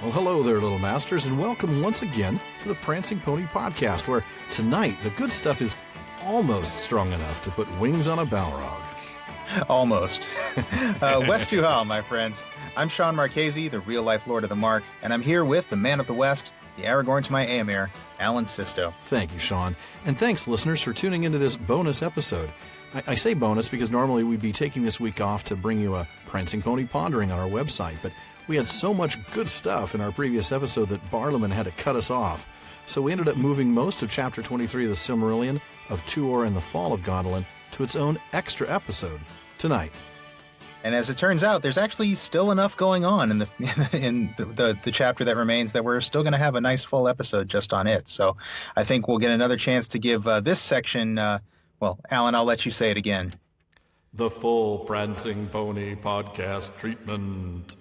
Well, hello there, little masters, and welcome once again to the Prancing Pony Podcast, where tonight the good stuff is almost strong enough to put wings on a Balrog. Almost. West to Hall, my friends. I'm Sean Marchese, the real-life Lord of the Mark, and I'm here with the man of the West, the Aragorn to my Éomer, Alan Sisto. Thank you, Sean. And thanks, listeners, for tuning into this bonus episode. I say bonus because normally we'd be taking this week off to bring you a Prancing Pony Pondering on our website, but we had so much good stuff in our previous episode that Barliman had to cut us off. So we ended up moving most of Chapter 23 of the Silmarillion, of Tuor and the Fall of Gondolin, to its own extra episode tonight. And as it turns out, there's actually still enough going on in the chapter that remains that we're still going to have a nice full episode just on it. So I think we'll get another chance to give this section, well, Alan, I'll let you say it again. The full Prancing Pony Podcast treatment.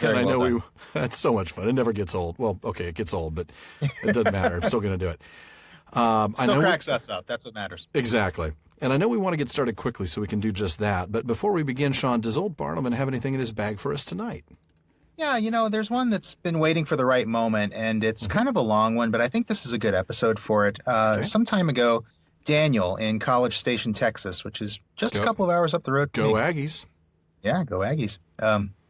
And I know that's so much fun. It never gets old. Well, okay, it gets old, but it doesn't matter. I'm still going to do it. Still cracks us up. That's what matters. Exactly. And I know we want to get started quickly so we can do just that. But before we begin, Sean, does old Barliman have anything in his bag for us tonight? Yeah, there's one that's been waiting for the right moment, and it's kind of a long one, but I think this is a good episode for it. Some time ago, Daniel in College Station, Texas, which is just a couple of hours up the road. Go Aggies. Yeah, go Aggies.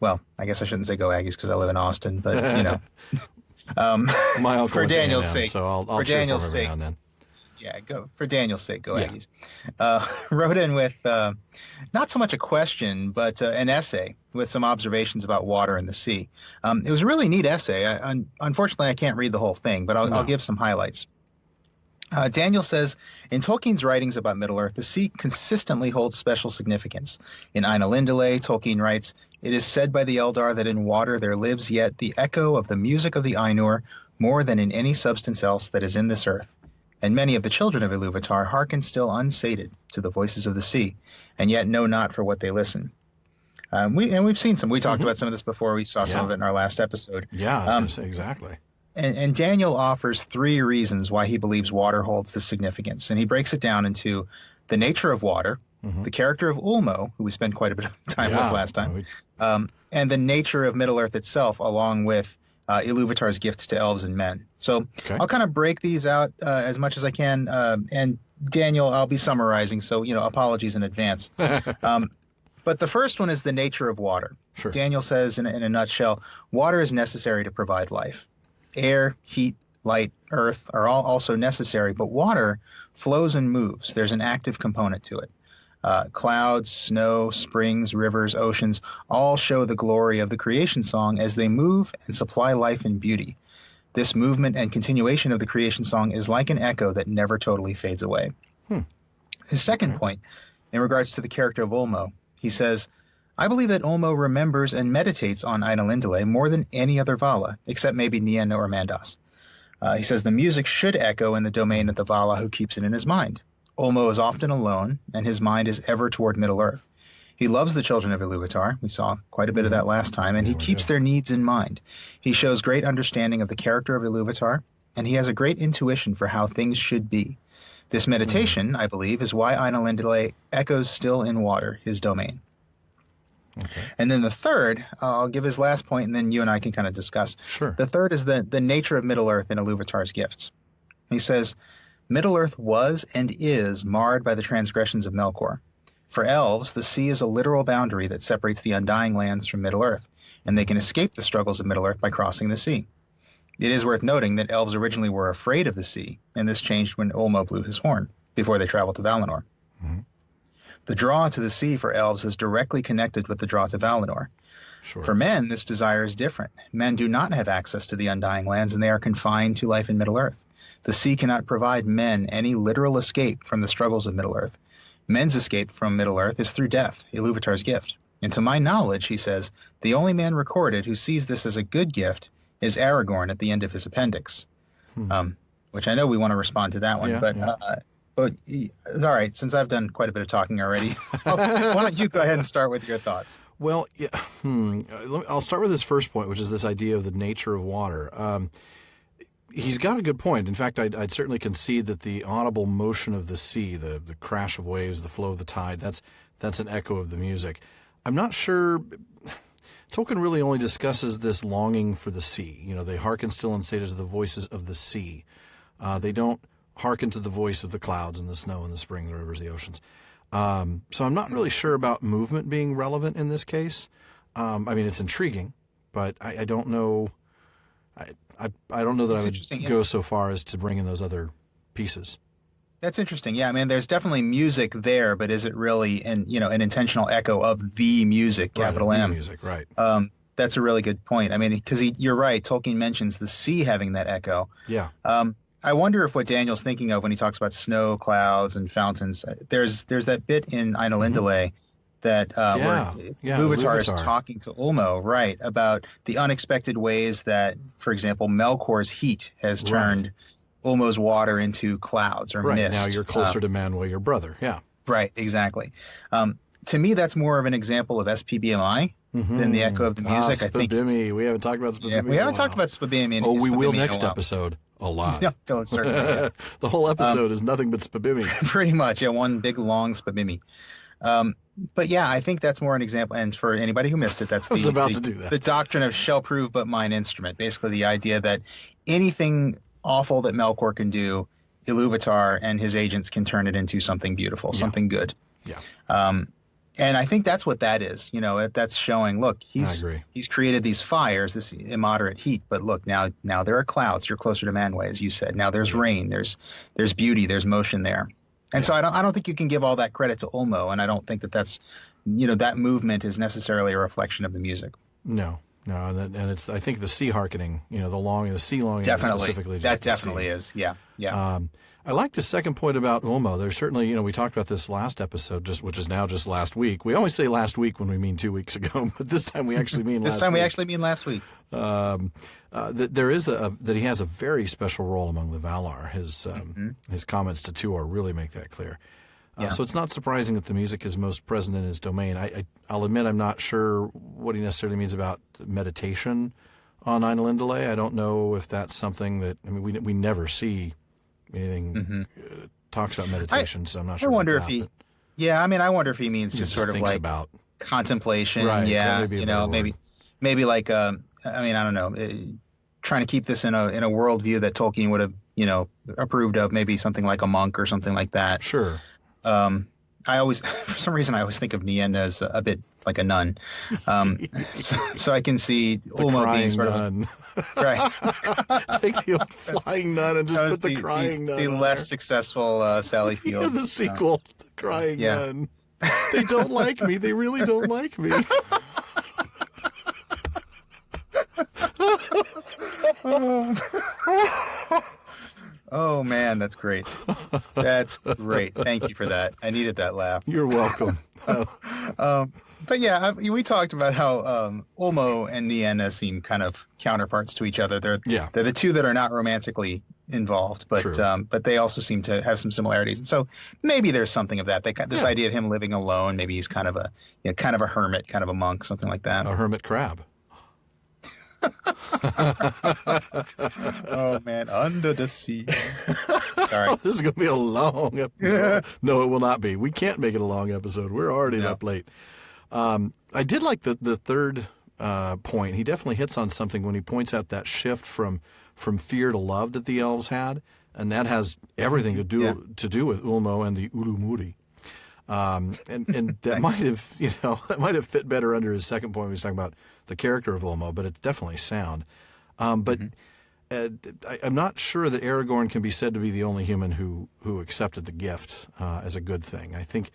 Well, I guess I shouldn't say go Aggies because I live in Austin, but, My uncle for Daniel's sake, so I'll cheer for him every now and then. Yeah, for Daniel's sake, go Aggies. Wrote in with not so much a question, but an essay with some observations about water and the sea. It was a really neat essay. Unfortunately, I can't read the whole thing, but I'll give some highlights. Daniel says, in Tolkien's writings about Middle-earth, the sea consistently holds special significance. In Ainulindale, Tolkien writes, "It is said by the Eldar that in water there lives yet the echo of the music of the Ainur more than in any substance else that is in this earth. And many of the children of Ilúvatar hearken still unsated to the voices of the sea, and yet know not for what they listen." We've seen some. We talked about some of this before. We saw some of it in our last episode. Yeah, I was going to say exactly. And Daniel offers 3 reasons why he believes water holds this significance. And he breaks it down into the nature of water, the character of Ulmo, who we spent quite a bit of time with last time, and the nature of Middle-earth itself, along with Ilúvatar's gifts to elves and men. So I'll kind of break these out as much as I can. And Daniel, I'll be summarizing, so apologies in advance. But the first one is the nature of water. Sure. Daniel says, in a nutshell, water is necessary to provide life. Air, heat, light, earth are all also necessary, but water flows and moves. There's an active component to it. Clouds, snow, springs, rivers, oceans all show the glory of the creation song as they move and supply life and beauty. This movement and continuation of the creation song is like an echo that never totally fades away. His second point, in regards to the character of Ulmo, he says, "I believe that Ulmo remembers and meditates on Ainulindale more than any other Vala, except maybe Nienna or Mandas." He says the music should echo in the domain of the Vala who keeps it in his mind. Ulmo is often alone, and his mind is ever toward Middle-earth. He loves the children of Ilúvatar. We saw quite a bit of that last time, and he keeps their needs in mind. He shows great understanding of the character of Ilúvatar, and he has a great intuition for how things should be. This meditation, I believe, is why Ainulindale echoes still in water, his domain. Okay. And then the third, I'll give his last point, and then you and I can kind of discuss. Sure. The third is the nature of Middle-earth and Ilúvatar's gifts. He says, Middle-earth was and is marred by the transgressions of Melkor. For elves, the sea is a literal boundary that separates the Undying Lands from Middle-earth, and they can escape the struggles of Middle-earth by crossing the sea. It is worth noting that elves originally were afraid of the sea, and this changed when Ulmo blew his horn, before they traveled to Valinor. The draw to the sea for elves is directly connected with the draw to Valinor. Sure. For men, this desire is different. Men do not have access to the Undying Lands, and they are confined to life in Middle-earth. The sea cannot provide men any literal escape from the struggles of Middle-earth. Men's escape from Middle-earth is through death, Ilúvatar's gift. And to my knowledge, he says, the only man recorded who sees this as a good gift is Aragorn at the end of his appendix. Which I know we want to respond to that one, but all right, since I've done quite a bit of talking already, why don't you go ahead and start with your thoughts? Well, I'll start with his first point, which is this idea of the nature of water. He's got a good point. In fact, I'd certainly concede that the audible motion of the sea, the crash of waves, the flow of the tide, that's an echo of the music. I'm not sure. Tolkien really only discusses this longing for the sea. You know, they hearken still and say to the voices of the sea. They don't hearken to the voice of the clouds and the snow and the spring, the rivers, the oceans. So I'm not really sure about movement being relevant in this case. I mean, it's intriguing, but I don't know. I don't know that I would go so far as to bring in those other pieces. That's interesting. Yeah, I mean, there's definitely music there, but is it really an intentional echo of the music, capital right, M? The music, right. That's a really good point. I mean, because you're right. Tolkien mentions the sea having that echo. Yeah. I wonder if what Daniel's thinking of when he talks about snow, clouds, and fountains. There's that bit in Ainulindale that where Iluvatar is talking to Ulmo, right, about the unexpected ways that, for example, Melkor's heat has turned Ulmo's water into clouds or mist. Right, now you're closer to Manwë, your brother, yeah. Right, exactly. To me, that's more of an example of SPBMI than the echo of the music. I think we haven't talked about Spabimi. Yeah, we haven't talked about Spabimi. Oh, we will next episode. A lot. No, don't certainly. Yeah. The whole episode is nothing but Spabimi. Pretty much, yeah, one big long Spabimi. But yeah, I think that's more an example. And for anybody who missed it, that's the doctrine of shall prove but mine instrument. Basically, the idea that anything awful that Melkor can do, Iluvatar and his agents can turn it into something beautiful, something good. Yeah. And I think that's what that is. You know, that's showing, look, he's created these fires, this immoderate heat, but look, now there are clouds. You're closer to Manwë, as you said. Now there's rain, there's beauty, there's motion there. And so I don't think you can give all that credit to Ulmo, and I don't think that's that movement is necessarily a reflection of the music. No, and it's I think the sea hearkening, the sea longing specifically. That definitely is, yeah. I liked his second point about Ulmo. There's certainly, we talked about this last episode, which is now just last week. We always say last week when we mean 2 weeks ago, but this time we actually mean last week. This time we actually mean last week. That he has a very special role among the Valar. His comments to Tuor really make that clear. So it's not surprising that the music is most present in his domain. I'll admit I'm not sure what he necessarily means about meditation on Ainulindale. I don't know if that's something that, we never see anything talks about meditation, so I'm not sure. I wonder if he, I wonder if he means just sort of like about contemplation, right? Maybe like I don't know, trying to keep this in a worldview that Tolkien would have approved of, maybe something like a monk or something like that. Sure. I always, for some reason, I always think of Nienna as a bit like a nun. So I can see Ulmo being sort of right. Take the old flying nun and just put the crying nun. The less successful Sally Field. The sequel, the crying nun. They don't like me. They really don't like me. Oh man, that's great. That's great. Thank you for that. I needed that laugh. You're welcome. But yeah, we talked about how Ulmo and Nienna seem kind of counterparts to each other. They're the two that are not romantically involved, but they also seem to have some similarities. And so maybe there's something of that. This idea of him living alone. Maybe he's kind of a hermit, kind of a monk, something like that. A hermit crab. Oh man, under the sea. Sorry. This is going to be a long episode. No, it will not be. We can't make it a long episode. We're already up late. I did like the third point. He definitely hits on something when he points out that shift from fear to love that the elves had, and that has everything to do with Ulmo and the Ulumuri. And that might have fit better under his second point when he was talking about the character of Ulmo, but it's definitely sound. But I'm not sure that Aragorn can be said to be the only human who accepted the gift as a good thing. I think,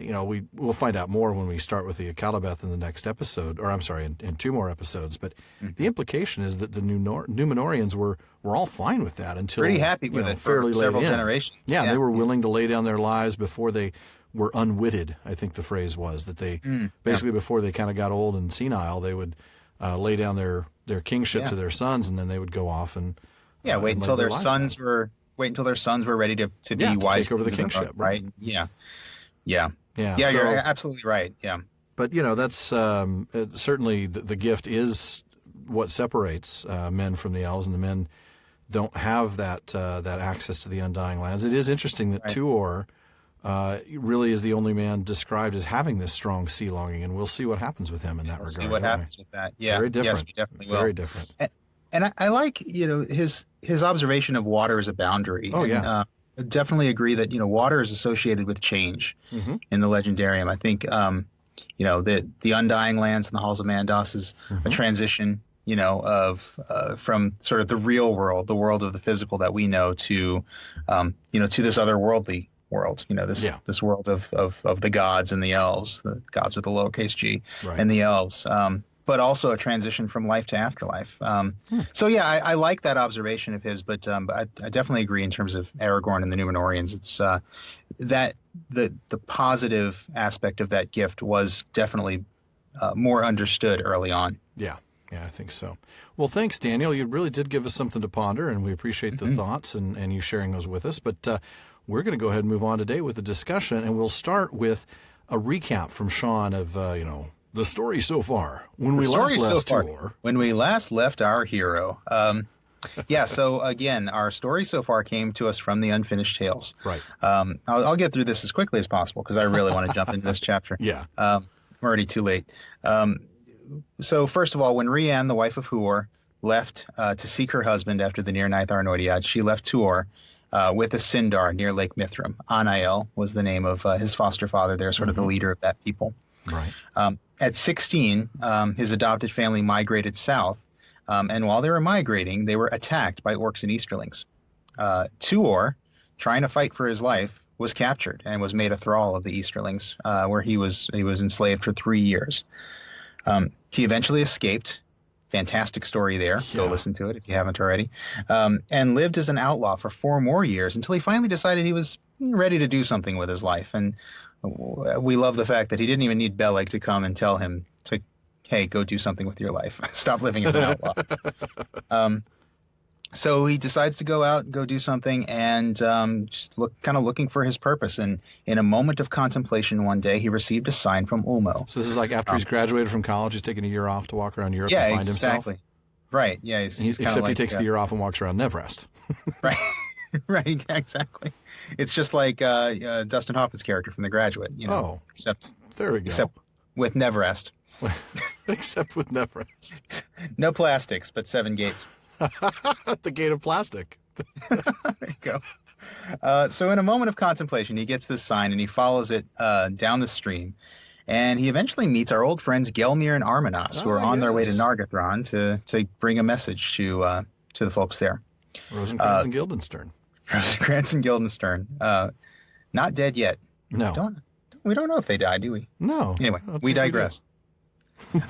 we'll find out more when we start with the Akallabeth in the next episode, or I'm sorry, in 2 more episodes. But the implication is that the Númenóreans were all fine with that until pretty happy with it for several generations. Yeah, they were willing to lay down their lives before they were unwitted, I think the phrase was, that they basically before they kind of got old and senile, they would lay down their kingship to their sons, and then they would go off and wait until their sons were ready to be wise, take over the kingship, right? Yeah. So, you're absolutely right. Yeah, but that's certainly the gift is what separates men from the elves, and the men don't have that access to the Undying Lands. It is interesting that Tuor really is the only man described as having this strong sea longing, and we'll see what happens with him in that regard. See what happens with that. Yeah. Very different. Yes, we definitely will. Very different. And I like, his observation of water as a boundary. Oh, yeah. I definitely agree that, water is associated with change in the Legendarium. I think, the Undying Lands and the Halls of Mandos is a transition, of from sort of the real world, the world of the physical that we know to, to this otherworldly world, this world of the gods and the elves, the gods with the lowercase g, and the elves. But also a transition from life to afterlife. So yeah, I like that observation of his, but I definitely agree in terms of Aragorn and the Númenóreans. It's that the positive aspect of that gift was definitely more understood early on. Yeah, I think so. Well, thanks, Daniel. You really did give us something to ponder, and we appreciate the thoughts and you sharing those with us. But we're going to go ahead and move on today with the discussion, and we'll start with a recap from Sean of the story so far. When we last left our hero. So again, our story so far came to us from the Unfinished Tales. Right. I'll get through this as quickly as possible because I really want to jump into this chapter. Yeah. I'm already too late. So first of all, when Rian, the wife of Tuor, left to seek her husband after the Near Ninth Arnoediad, she left Tuor with a Sindar near Lake Mithrim. Anael was the name of his foster father there, sort of the leader of that people. Right. At 16, his adopted family migrated south, and while they were migrating, they were attacked by orcs and Easterlings. Tuor, trying to fight for his life, was captured and was made a thrall of the Easterlings, where he was enslaved for 3 years. He eventually escaped. Fantastic story there. Yeah. Go listen to it if you haven't already. And lived as an outlaw for 4 more years until he finally decided he was ready to do something with his life. And we love the fact that he didn't even need Beleg to come and tell him to, hey, go do something with your life. Stop living as an outlaw. So he decides to go out and go do something and just looking for his purpose. And in a moment of contemplation one day, he received a sign from Ulmo. So this is like after he's graduated from college, he's taking a year off to walk around Europe and find himself? Yeah, exactly. Right, yeah. Except he takes the year off and walks around Nevrest. Right. Right, exactly. It's just like Dustin Hoffman's character from The Graduate, Except there we go. Except with Nevrest. Except with Nevrest. No plastics, but 7 gates. The gate of plastic. There you go. So in a moment of contemplation, he gets this sign and he follows it down the stream. And he eventually meets our old friends Gelmir and Armanas, who are on their way to Nargothrond to bring a message to the folks there. Rosencrantz and Guildenstern. Rosencrantz and Guildenstern. Not dead yet. No. We don't know if they died, do we? No. Anyway, we digress.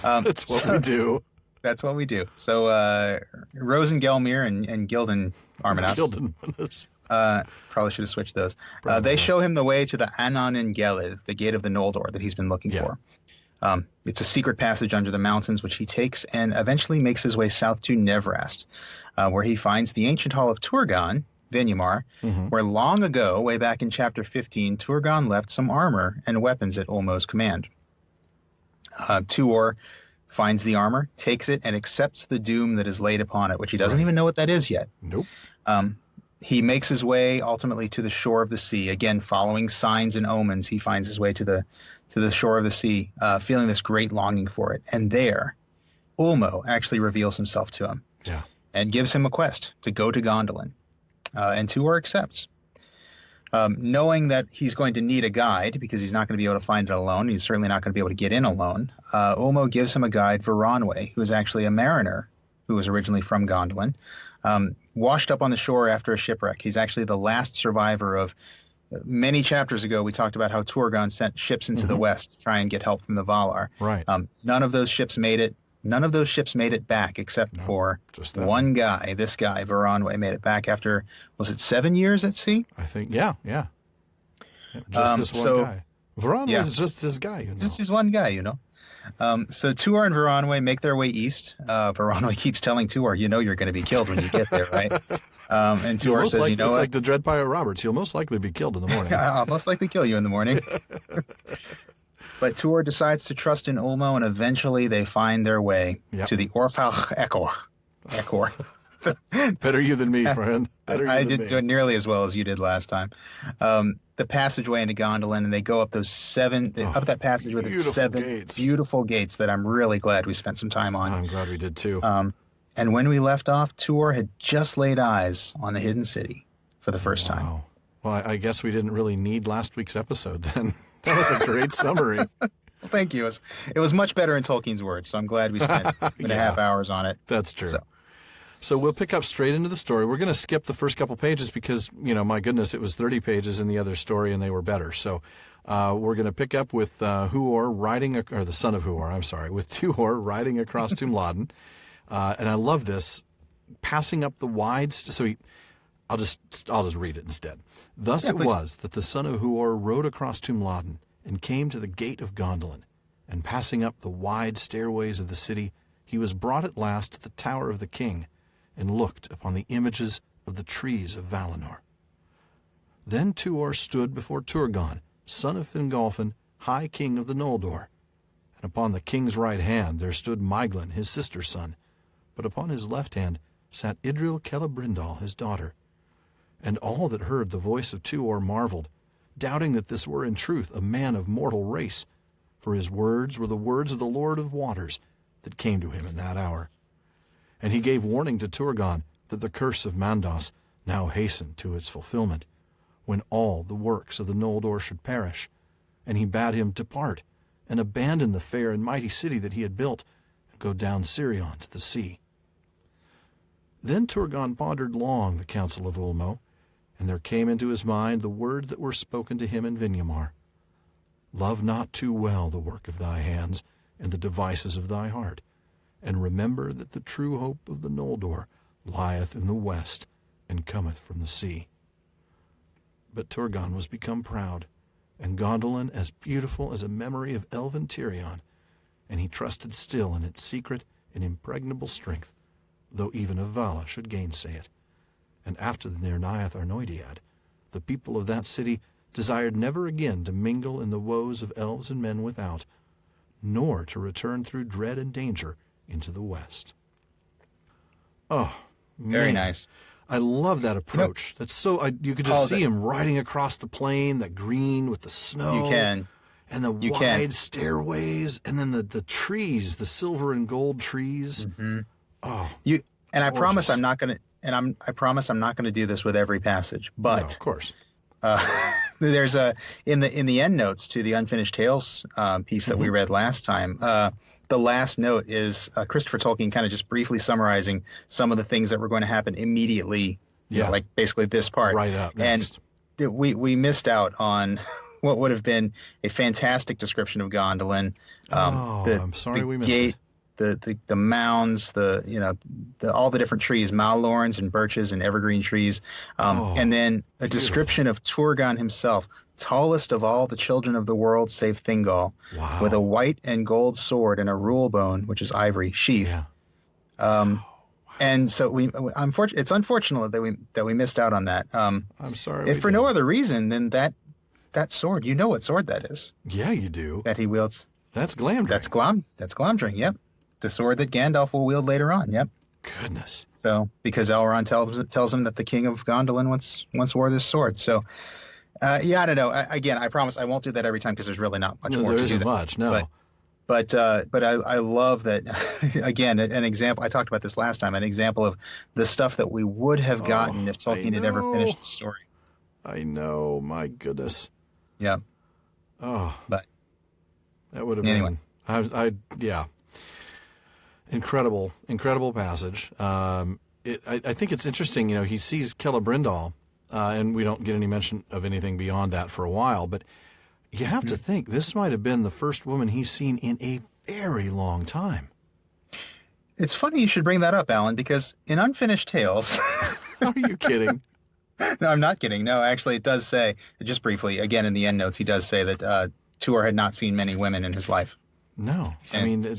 That's what we do. That's what we do. So Rosen Gelmir and Gilden Armanas. Probably should have switched those. They show him the way to the Anon in Gelid, the gate of the Noldor that he's been looking for. It's a secret passage under the mountains, which he takes and eventually makes his way south to Nevrast, where he finds the ancient hall of Turgon, Vinyamar, where long ago, way back in chapter 15, Turgon left some armor and weapons at Ulmo's command. Tuor finds the armor, takes it, and accepts the doom that is laid upon it, which he doesn't even know what that is yet. Nope. He makes his way ultimately to the shore of the sea. Again, following signs and omens, he finds his way to the shore of the sea, feeling this great longing for it. And there, Ulmo actually reveals himself to him and gives him a quest to go to Gondolin. And Tuor accepts. Knowing that he's going to need a guide because he's not going to be able to find it alone. He's certainly not going to be able to get in alone. Ulmo gives him a guide, Veronwe, who is actually a mariner who was originally from Gondolin, washed up on the shore after a shipwreck. He's actually the last survivor of many chapters ago. We talked about how Turgon sent ships into the west to try and get help from the Valar. Right. None of those ships made it. None of those ships made it back except for one guy. This guy, Veronwe, made it back after, was it 7 years at sea? I think, yeah. Just this one guy. Veronwe is just this guy, Just this one guy, So Tuor and Veronwe make their way east. Veronwe keeps telling Tuor, you're going to be killed when you get there, right? And Tuor says, it's like the Dread Pirate Roberts. You'll most likely be killed in the morning. I'll most likely kill you in the morning. But Tuor decides to trust in Ulmo, and eventually they find their way to the Orfalch Ekor. Better you than me, friend. Better you I than didn't me. do it nearly as well as you did last time. The passageway into Gondolin, and they go up up that passage with its Beautiful 7 gates. beautiful gates that I'm really glad we spent some time on. I'm glad we did too. And when we left off, Tuor had just laid eyes on the hidden city for the first time. Wow. Well, I guess we didn't really need last week's episode then. That was a great summary. Well, thank you. It was much better in Tolkien's words, so I'm glad we spent 2.5 hours on it. That's true. So we'll pick up straight into the story. We're going to skip the first couple pages because, my goodness, it was 30 pages in the other story and they were better. So we're going to pick up with Huor or the son of Huor, with Tuor riding across Tumladen. And I love this, passing up the wide... I'll just read it instead. Thus it was that the son of Huor rode across Tumladen and came to the gate of Gondolin, and passing up the wide stairways of the city, he was brought at last to the tower of the king, and looked upon the images of the trees of Valinor. Then Tuor stood before Turgon, son of Fingolfin, high king of the Noldor. And upon the king's right hand there stood Maeglin, his sister's son, but upon his left hand sat Idril Celebrindal, his daughter. And all that heard the voice of Tuor marveled, doubting that this were in truth a man of mortal race, for his words were the words of the Lord of Waters that came to him in that hour. And he gave warning to Turgon that the curse of Mandos now hastened to its fulfillment, when all the works of the Noldor should perish. And he bade him depart, and abandon the fair and mighty city that he had built, and go down Sirion to the sea. Then Turgon pondered long the counsel of Ulmo, and there came into his mind the words that were spoken to him in Vinyamar. Love not too well the work of thy hands, and the devices of thy heart, and remember that the true hope of the Noldor lieth in the west, and cometh from the sea. But Turgon was become proud, and Gondolin as beautiful as a memory of Elven Tirion, and he trusted still in its secret and impregnable strength, though even a Vala should gainsay it. And after the Nirnaeth Arnoediad, the people of that city desired never again to mingle in the woes of elves and men without, nor to return through dread and danger into the west. Oh, Very man. nice. I love that approach. That's so you could just see him riding across the plain, that green with the snow. You can. And the wide stairways, and then the trees, the silver and gold trees. Mm-hmm. Oh, I promise I'm not going to. I promise I'm not going to do this with every passage. But no, of course, there's in the end notes to the Unfinished Tales piece that we read last time. The last note is Christopher Tolkien kind of just briefly summarizing some of the things that were going to happen immediately. Like basically this part right up next. And we missed out on what would have been a fantastic description of Gondolin. I'm sorry we missed it. The mounds, all the different trees, Mallorns and birches and evergreen trees, and then a description of Turgon himself, tallest of all the children of the world save Thingol, with a white and gold sword and a rule bone, which is ivory, sheath. Yeah. And so it's unfortunate that we missed out on that. I'm sorry. If for no other reason than that sword, you know what sword that is. Yeah, you do. That he wields. That's Glamdring. That's Glamdring. Yep. The sword that Gandalf will wield later on. Yep. Goodness. So, because Elrond tells him that the king of Gondolin once wore this sword. So, I don't know. I promise I won't do that every time because there's really not much more to do. There isn't much, no. But I love that, again, an example. I talked about this last time, an example of the stuff that we would have gotten if Tolkien had ever finished the story. I know. My goodness. Yeah. Oh. But that would have been... Yeah. Incredible passage. I think it's interesting, he sees Celebrindal, and we don't get any mention of anything beyond that for a while, but you have to think this might have been the first woman he's seen in a very long time. It's funny you should bring that up, Alan, because in Unfinished Tales... Are you kidding? No, I'm not kidding. No, actually, it does say, just briefly, again, in the end notes, he does say that Tuor had not seen many women in his life. No. I mean,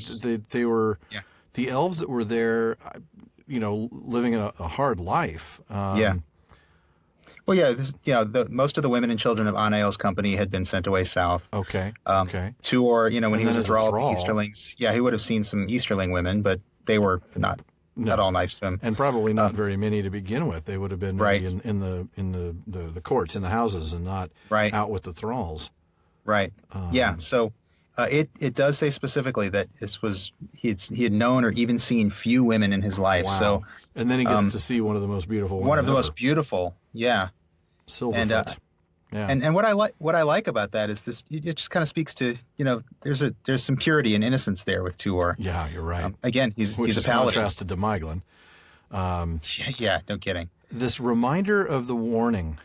they were... Yeah. The elves that were there, living a hard life. Yeah. Well, most of the women and children of Anael's company had been sent away south. Okay. Tuor, when he was a thrall of the Easterlings, he would have seen some Easterling women, but they were not not all nice to him. And probably not very many to begin with. They would have been maybe in the courts, in the houses, and not out with the thralls. Right. Yeah. So it does say specifically that he had known or even seen few women in his life. Wow. So and then he gets to see one of the most beautiful women one of the ever. most beautiful. Yeah. Silverfoot. And what I like about that is this. It just kind of speaks to, there's some purity and innocence there with Tuor. Yeah, you're right. Again, he's a paladin. Contrasted to Maeglin. Yeah, no kidding. This reminder of the warning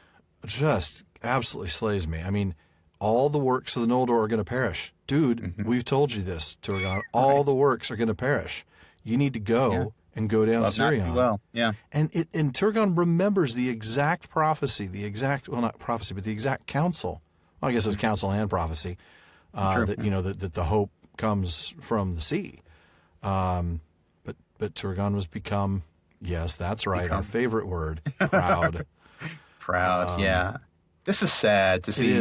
just absolutely slays me. I mean, all the works of the Noldor are going to perish. Dude, we've told you this, Turgon. All the works are going to perish. You need to go and go down Sirion. Well, yeah. And Turgon remembers the exact prophecy, not prophecy, but the exact counsel. Well, I guess it's counsel and prophecy, that the hope comes from the sea. But Turgon was become, yes, that's right, our favorite word, proud. Proud, yeah. This is sad to see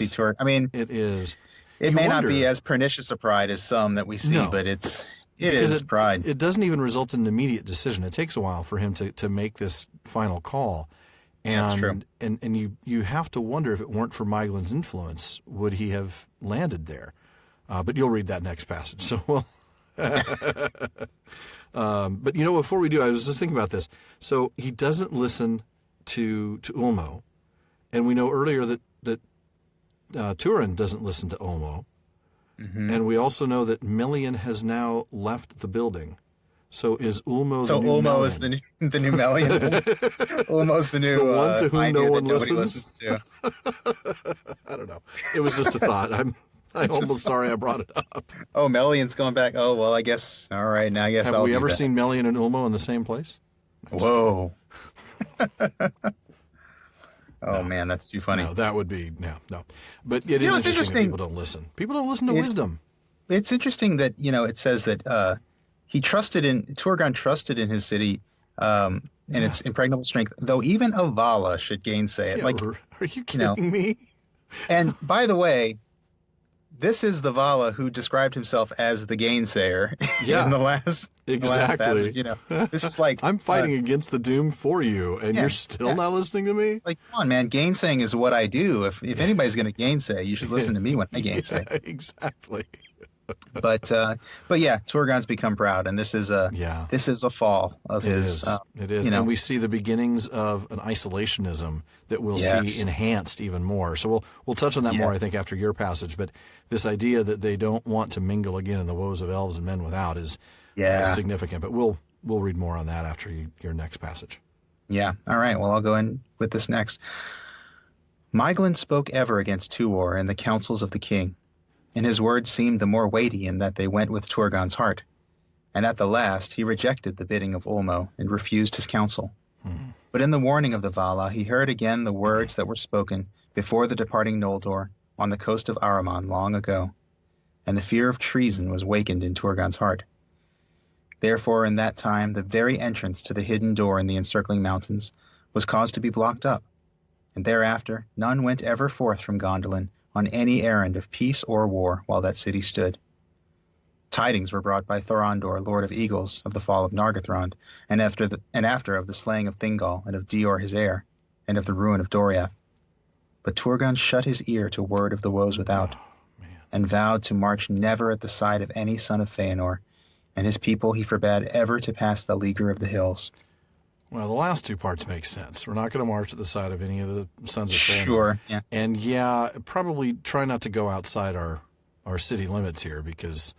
Tuor. I mean, it is. It may not be as pernicious a pride as some that we see, but it is pride. It doesn't even result in an immediate decision. It takes a while for him to make this final call. And, that's true. And you have to wonder, if it weren't for Maeglin's influence, would he have landed there? But you'll read that next passage. So we'll. But before we do, I was just thinking about this. So he doesn't listen to Ulmo, and we know earlier that Turin doesn't listen to Ulmo. And we also know that Melian has now left the building. So is Ulmo the new Ulmo Melian? is the new Melian. Ulmo's the new the one to whom no one listens to. I don't know. It was just a thought. I'm almost sorry I brought it up. Oh, Melian's going back. Oh, well, I guess. All right, now I guess Have we ever seen Melian and Ulmo in the same place? Whoa. Oh, man, that's too funny. No, that would be, no. But it is interesting that people don't listen. People don't listen to wisdom. It's interesting that, it says that Turgon trusted in his city and its impregnable strength, though even a Vala should gainsay it. Yeah, are you kidding me? And by the way, this is the Vala who described himself as the gainsayer in the last exactly. The last passage, This is like I'm fighting against the doom for you, and you're still not listening to me? Like, come on, man, gainsaying is what I do. If anybody's going to gainsay, you should listen to me when I gainsay. Yeah, exactly. But yeah, Turgon's become proud, and this is a fall of his. It is, and we see the beginnings of an isolationism that we'll see enhanced even more. So we'll touch on that more, I think, after your passage. But this idea that they don't want to mingle again in the woes of elves and men without is significant. But we'll read more on that after your next passage. Yeah. All right. Well, I'll go in with this next. Maeglin spoke ever against Tuor in the councils of the king. And his words seemed the more weighty in that they went with Turgon's heart. And at the last he rejected the bidding of Ulmo and refused his counsel. But in the warning of the Vala he heard again the words that were spoken before the departing Noldor on the coast of Ahriman long ago. And the fear of treason was wakened in Turgon's heart. Therefore in that time the very entrance to the hidden door in the encircling mountains was caused to be blocked up. And thereafter none went ever forth from Gondolin on any errand of peace or war while that city stood. Tidings were brought by Thorondor, Lord of Eagles, of the fall of Nargothrond, and after of the slaying of Thingol and of Dior his heir, and of the ruin of Doriath. But Turgon shut his ear to word of the woes without, and vowed to march never at the side of any son of Feanor, and his people he forbade ever to pass the leaguer of the hills. Well, the last two parts make sense. We're not going to march at the side of any of the sons of Feanor. Sure, yeah. And probably try not to go outside our city limits here because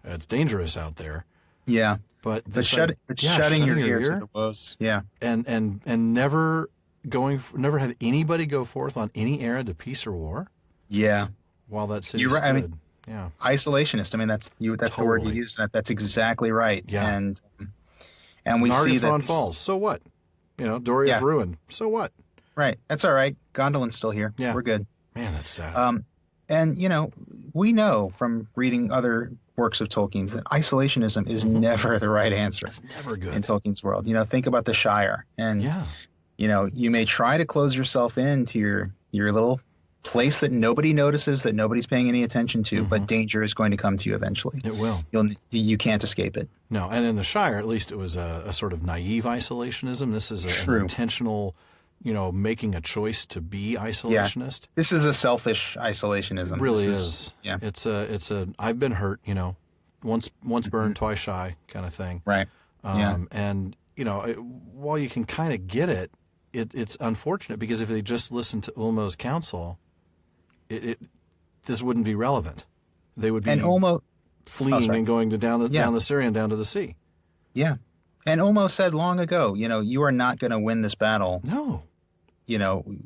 it's dangerous out there. Yeah. But shutting your ear to the woes. Yeah. And never had anybody go forth on any errand of peace or war? Yeah. While that city stood. I mean, yeah. Isolationist. I mean, that's totally. The word you used. That's exactly right. Yeah. And we see that falls. So what? Doriath ruined. So what? Right. That's all right. Gondolin's still here. Yeah. We're good. Man, that's sad. And we know from reading other works of Tolkien's that isolationism is never the right answer. It's never good in Tolkien's world. Think about the Shire, and you may try to close yourself into your little place that nobody notices, that nobody's paying any attention to, but danger is going to come to you eventually. It will. You can't escape it. No, and in the Shire, at least it was a sort of naive isolationism. This is an intentional, making a choice to be isolationist. Yeah. This is a selfish isolationism. It really is. Yeah. It's a I've been hurt, once burned, twice shy kind of thing. Right. And, while you can kind of get it, it's unfortunate because if they just listened to Ulmo's counsel, this wouldn't be relevant. They would be fleeing and going down the Sirion down to the sea. Yeah. And Ulmo said long ago, you are not going to win this battle. No.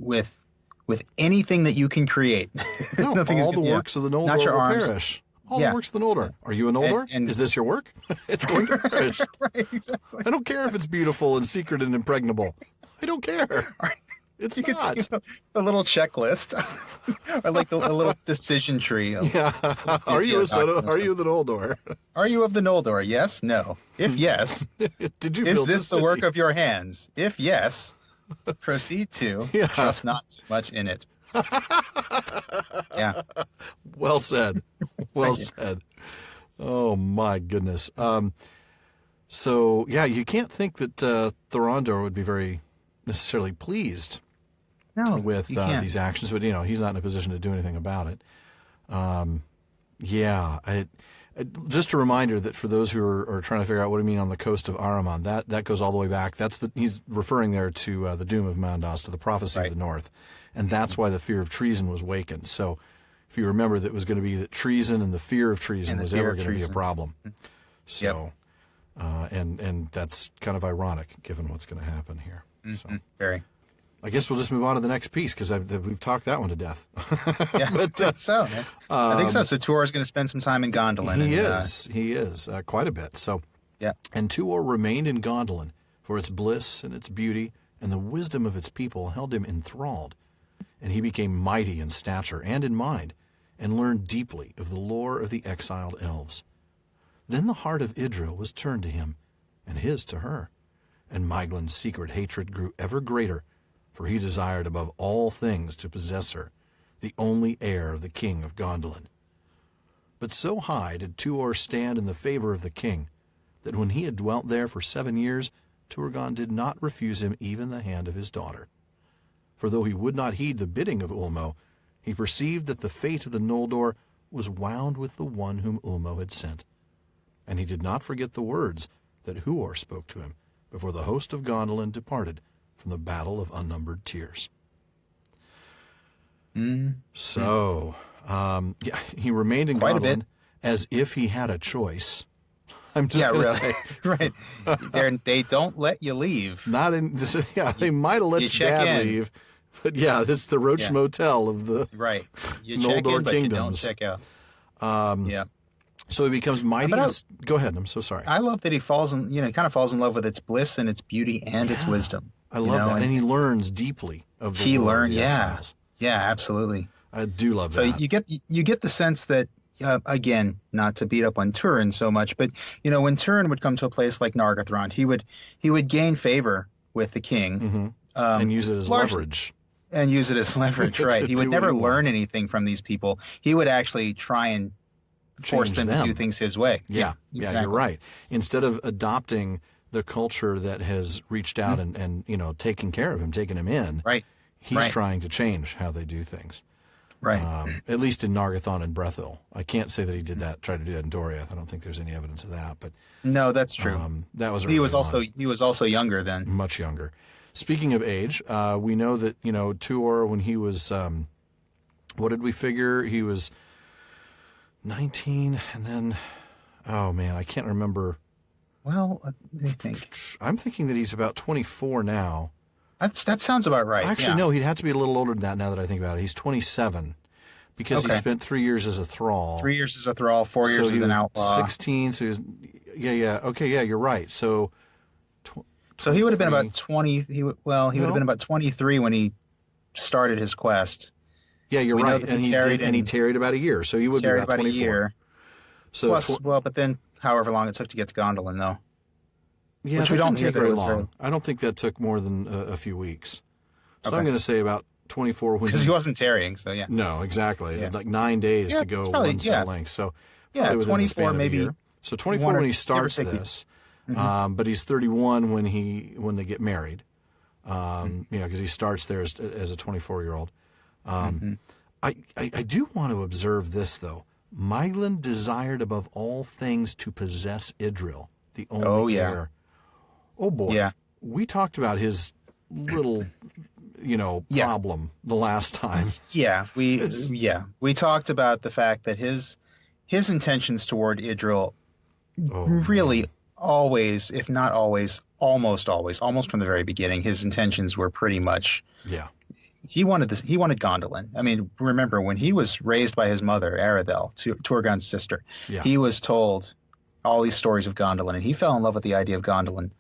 With anything that you can create. No, all the works of the Noldor will perish. All the works of the Noldor. Are you a Noldor? And is this your work? It's going to perish. Right, exactly. I don't care if it's beautiful and secret and impregnable. I don't care. It's not. A little checklist, or like a little decision tree. Are you the Noldor? Are you of the Noldor? Yes. No. If yes, did you? Is this the work of your hands? If yes, proceed to. Trust not too much in it. Yeah. Well said. Well said. Oh my goodness. So you can't think that Thorondor would be very necessarily pleased with these actions, but he's not in a position to do anything about it. Just a reminder that for those who are trying to figure out what I mean on the coast of Ahriman, that goes all the way back. He's referring there to the doom of Mandos, to the prophecy of the North, and that's why the fear of treason was wakened. So, if you remember, that was going to be that treason and the fear of treason was ever going to be a problem. So, and that's kind of ironic given what's going to happen here. So. Very. I guess we'll just move on to the next piece because we've talked that one to death. Yeah, but, I think so. I think so. So Tuor is going to spend some time in Gondolin. He is quite a bit. So, and Tuor remained in Gondolin, for its bliss and its beauty and the wisdom of its people held him enthralled, and he became mighty in stature and in mind, and learned deeply of the lore of the exiled elves. Then the heart of Idril was turned to him, and his to her, and Maeglin's secret hatred grew ever greater, for he desired above all things to possess her, the only heir of the king of Gondolin. But so high did Tuor stand in the favor of the king, that when he had dwelt there for 7 years, Turgon did not refuse him even the hand of his daughter. For though he would not heed the bidding of Ulmo, he perceived that the fate of the Noldor was wound with the one whom Ulmo had sent. And he did not forget the words that Huor spoke to him before the host of Gondolin departed from the battle of unnumbered tears. So, he remained in Gondolin as if he had a choice. I'm just going to say. Right. They don't let you leave. Not in. They might have let your dad leave. But it's the Roach Motel of the You Noldor check in, but kingdoms. You don't check out. So he becomes mighty. Go ahead. I'm so sorry. I love that he kind of falls in love with its bliss and its beauty and its wisdom. I love that, and he learns deeply of the lore of the exiles. Yeah, absolutely. I do love that. So you get the sense that, again, not to beat up on Turin so much, but when Turin would come to a place like Nargothrond, he would gain favor with the king, and use it as leverage. And use it as leverage, right? He would never learn anything from these people. He would actually try and force them to do things his way. Yeah, exactly. You're right. Instead of adopting the culture that has reached out and taken care of him, taken him in, he's trying to change how they do things. Right. At least in Nargothrond and Brethil. I can't say that he did that. Tried to do that in Doriath. I don't think there's any evidence of that. But no, that's true. That was he was also younger then. Much younger. Speaking of age, we know that Tuor, when he was what did we figure? He was 19, and then I can't remember. Well, let me think. I'm thinking that he's about 24 now. That sounds about right. Actually, no, he'd have to be a little older than that now that I think about it. He's 27 because he spent 3 years as a thrall. 3 years as a thrall, 4 years as an outlaw. 16, so he was, you're right. So he would have been about 20. He would have been about 23 when he started his quest. Yeah, you're right. And he tarried about a year, so he would be about 24. A year. So but then however long it took to get to Gondolin, though. Yeah, which we don't take very long. I don't think that took more than a few weeks. So I'm going to say about 24 when Because he wasn't tarrying, so yeah. No, exactly. Yeah. Like 9 days Yeah, to go it's probably- one cell yeah. length. So Yeah, probably within the 24 span of a maybe year. So 24 one or- when he give or starts take. this, but he's 31 when they get married. Because he starts there as a 24-year-old. I do want to observe this though. Maeglin desired above all things to possess Idril, the only heir. Oh boy. Yeah. We talked about his little, problem the last time. Yeah, we talked about the fact that his intentions toward Idril really always, if not always, almost from the very beginning, his intentions were pretty much he wanted Gondolin. I mean, remember when he was raised by his mother, Aridel, Turgon's sister, he was told all these stories of Gondolin, and he fell in love with the idea of Gondolin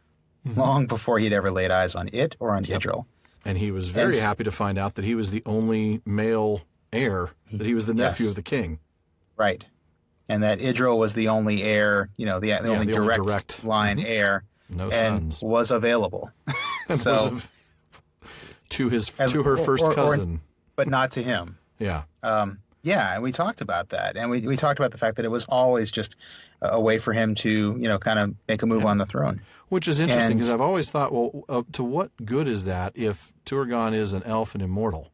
long before he'd ever laid eyes on it or on Idril. And he was very happy to find out that he was the only male heir, that he was the nephew of the king. Right. And that Idril was the only heir, the only direct line heir. No and sons. Was available. To her first cousin. But not to him. Yeah. And we talked about that. And we talked about the fact that it was always just a way for him to, kind of make a move on the throne. Which is interesting because I've always thought, well, to what good is that if Turgon is an elf and immortal?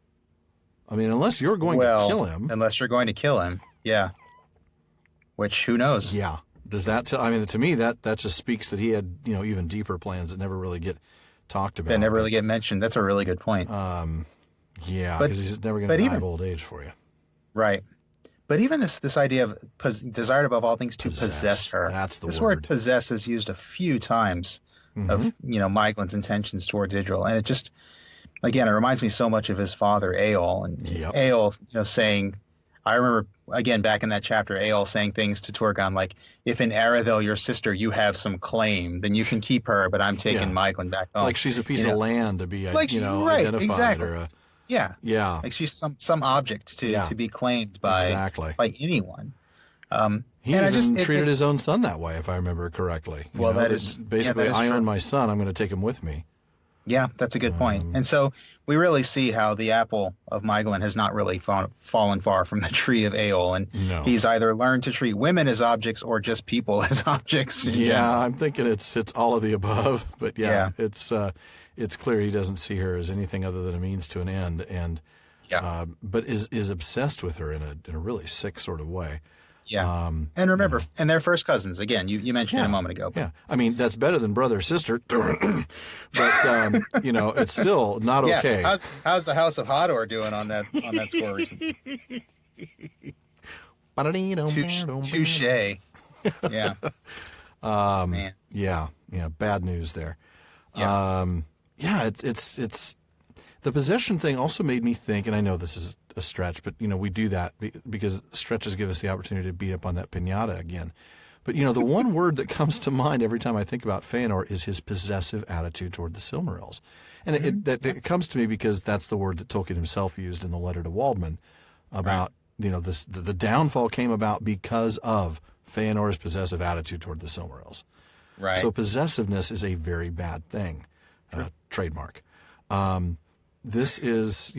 I mean, unless you're going to kill him. Unless you're going to kill him, yeah. Which, who knows? Yeah. Does that tell? I mean, to me, that just speaks that he had, even deeper plans that never really get talked about. That never really get mentioned. That's a really good point. Yeah, because he's never going to die of old age for you. Right. But even this idea of desired above all things to possess her. That's the word. This word possess is used a few times of, Maeglin's intentions towards Idril. And it just, again, it reminds me so much of his father, Eol. And Eol, saying, I remember, again, back in that chapter, Eol saying things to Turgon like, if in Aridel, your sister, you have some claim, then you can keep her, but I'm taking Maeglin back home. Like she's a piece of land to be, right, identified. Exactly. Or Yeah. Like she's some object to be claimed by anyone. He even treated his own son that way, if I remember correctly. That is basically, I own my son. I'm going to take him with me. Yeah, that's a good point. And so we really see how the apple of Maeglin has not really fallen far from the tree of Eol. And he's either learned to treat women as objects or just people as objects. I'm thinking it's all of the above. But it's clear he doesn't see her as anything other than a means to an end, and but is obsessed with her in a really sick sort of way. Yeah, and remember, and they're first cousins. Again, you mentioned it a moment ago. Yeah, I mean that's better than brother sister, but it's still not okay. How's the House of Hodor doing on that score recently? Touche. Yeah. Man. Yeah. Bad news there. Yeah. It's the possession thing also made me think, and I know this is a stretch, but we do that because stretches give us the opportunity to beat up on that piñata again. But the one word that comes to mind every time I think about Feanor is his possessive attitude toward the Silmarils, and it comes to me because that's the word that Tolkien himself used in the letter to Waldman about the downfall came about because of Feanor's possessive attitude toward the Silmarils. Right. So possessiveness is a very bad thing. Trademark. This is,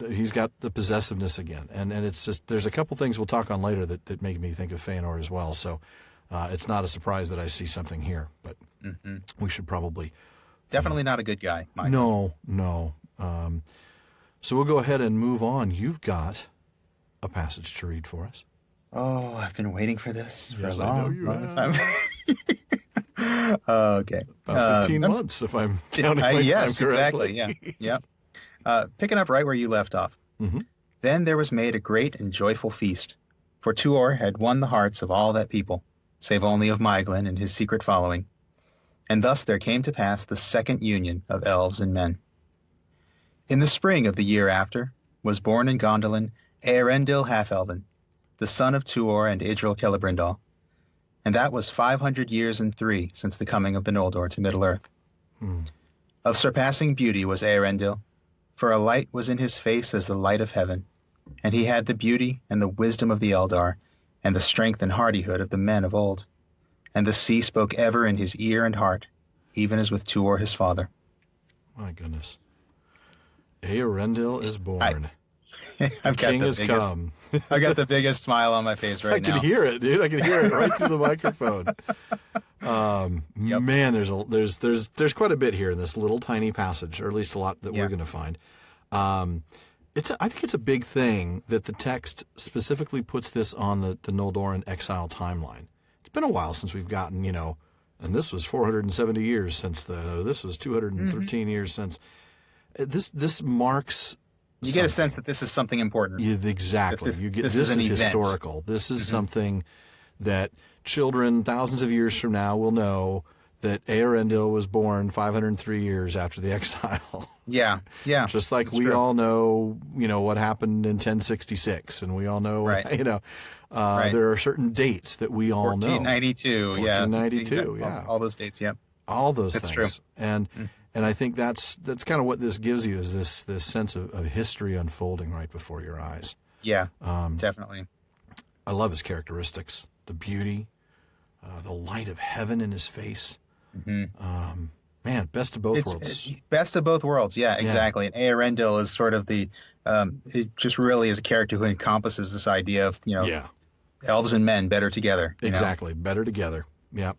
he's got the possessiveness again. And it's just, there's a couple things we'll talk on later that make me think of Feanor as well. So it's not a surprise that I see something here, but we should probably. Definitely not a good guy, Mike. No. So we'll go ahead and move on. You've got a passage to read for us. Oh, I've been waiting for this for a long time. Okay. About 15 months, if I'm counting my time correctly. Exactly. Yeah. Picking up right where you left off. Then there was made a great and joyful feast, for Tuor had won the hearts of all that people, save only of Maeglin and his secret following. And thus there came to pass the second union of elves and men. In the spring of the year after was born in Gondolin Eärendil Half-Elven, the son of Tuor and Idril Celebrindal. And that was 500 years and 3 since the coming of the Noldor to Middle-earth. Of surpassing beauty was Eärendil, for a light was in his face as the light of heaven, and he had the beauty and the wisdom of the Eldar, and the strength and hardihood of the men of old. And the sea spoke ever in his ear and heart, even as with Tuor his father. My goodness. Earendil is born. I've got King the has biggest, come. I've got the biggest smile on my face right now. I can hear it, dude. I can hear it right through the microphone. Yep. Man, there's quite a bit here in this little tiny passage, or at least a lot that we're going to find. I think it's a big thing that the text specifically puts this on the Noldoran exile timeline. It's been a while since we've gotten, and this was 470 years since this was 213 years since. This marks. You get a sense that this is something important. Yeah, exactly. This is historical. This is something that children thousands of years from now will know that Earendil was born 503 years after the exile. Yeah. Just like we all know, what happened in 1066, and we all know, right. There are certain dates that we all know. 1492, 1492, yeah. All those dates, yeah. All those That's things. True. And I think that's kind of what this gives you, is this sense of history unfolding right before your eyes. Yeah, definitely. I love his characteristics, the beauty, the light of heaven in his face. Man, best of both worlds. Best of both worlds, yeah, exactly. And Earendil is sort of it just really is a character who encompasses this idea of, elves and men better together. Exactly, better together, yeah.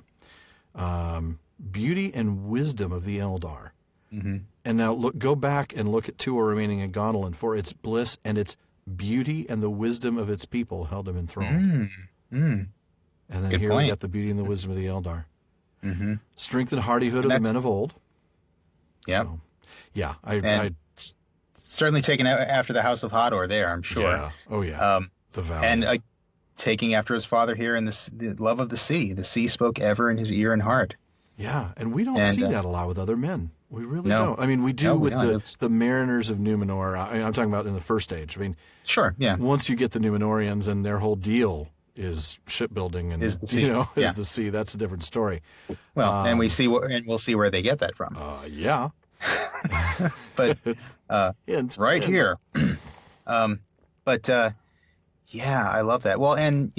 Beauty and wisdom of the Eldar. And now go back and look at Tuor remaining in Gondolin, for its bliss and its beauty and the wisdom of its people held him enthroned. And then Good here point. we got the beauty and the wisdom of the Eldar. Strength and hardihood of the men of old. Yeah. So, yeah. I certainly taken after the House of Hador there, I'm sure. Yeah. Oh, yeah. The Valiant. And taking after his father here in the love of the sea. The sea spoke ever in his ear and heart. Yeah, and we don't see that a lot with other men. We really don't. I mean, we do with the mariners of Numenor. I'm talking about in the First Age. I mean, sure, yeah. Once you get the Numenorians and their whole deal is shipbuilding and is the sea. The sea. That's a different story. Well, and we'll see where they get that from. Yeah. But right here. Yeah, I love that. Well, and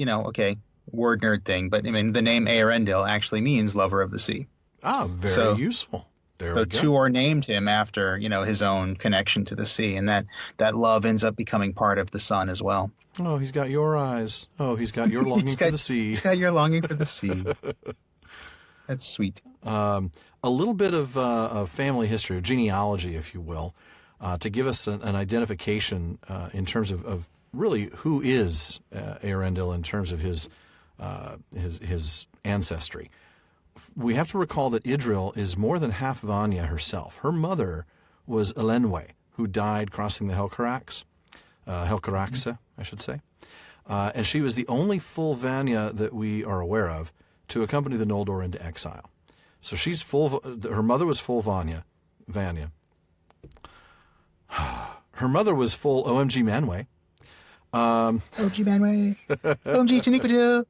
word nerd thing, but I mean the name Earendil actually means lover of the sea. Very useful. So Tuor named him after his own connection to the sea, and that love ends up becoming part of the sun as well. Oh, he's got your eyes. Oh, he's got your longing for the sea. He's got your longing for the sea. That's sweet. A little bit of family history, of genealogy, if you will, to give us an identification in terms of really who is Earendil in terms of his ancestry. We have to recall that Idril is more than half Vanya herself. Her mother was Elenwe, who died crossing the Helcaraxe, I should say. And she was the only full Vanya that we are aware of to accompany the Noldor into exile. So she's full. Her mother was full Vanya. Her mother was full OMG Manwë. OMG Manwë. OMG Taniquito.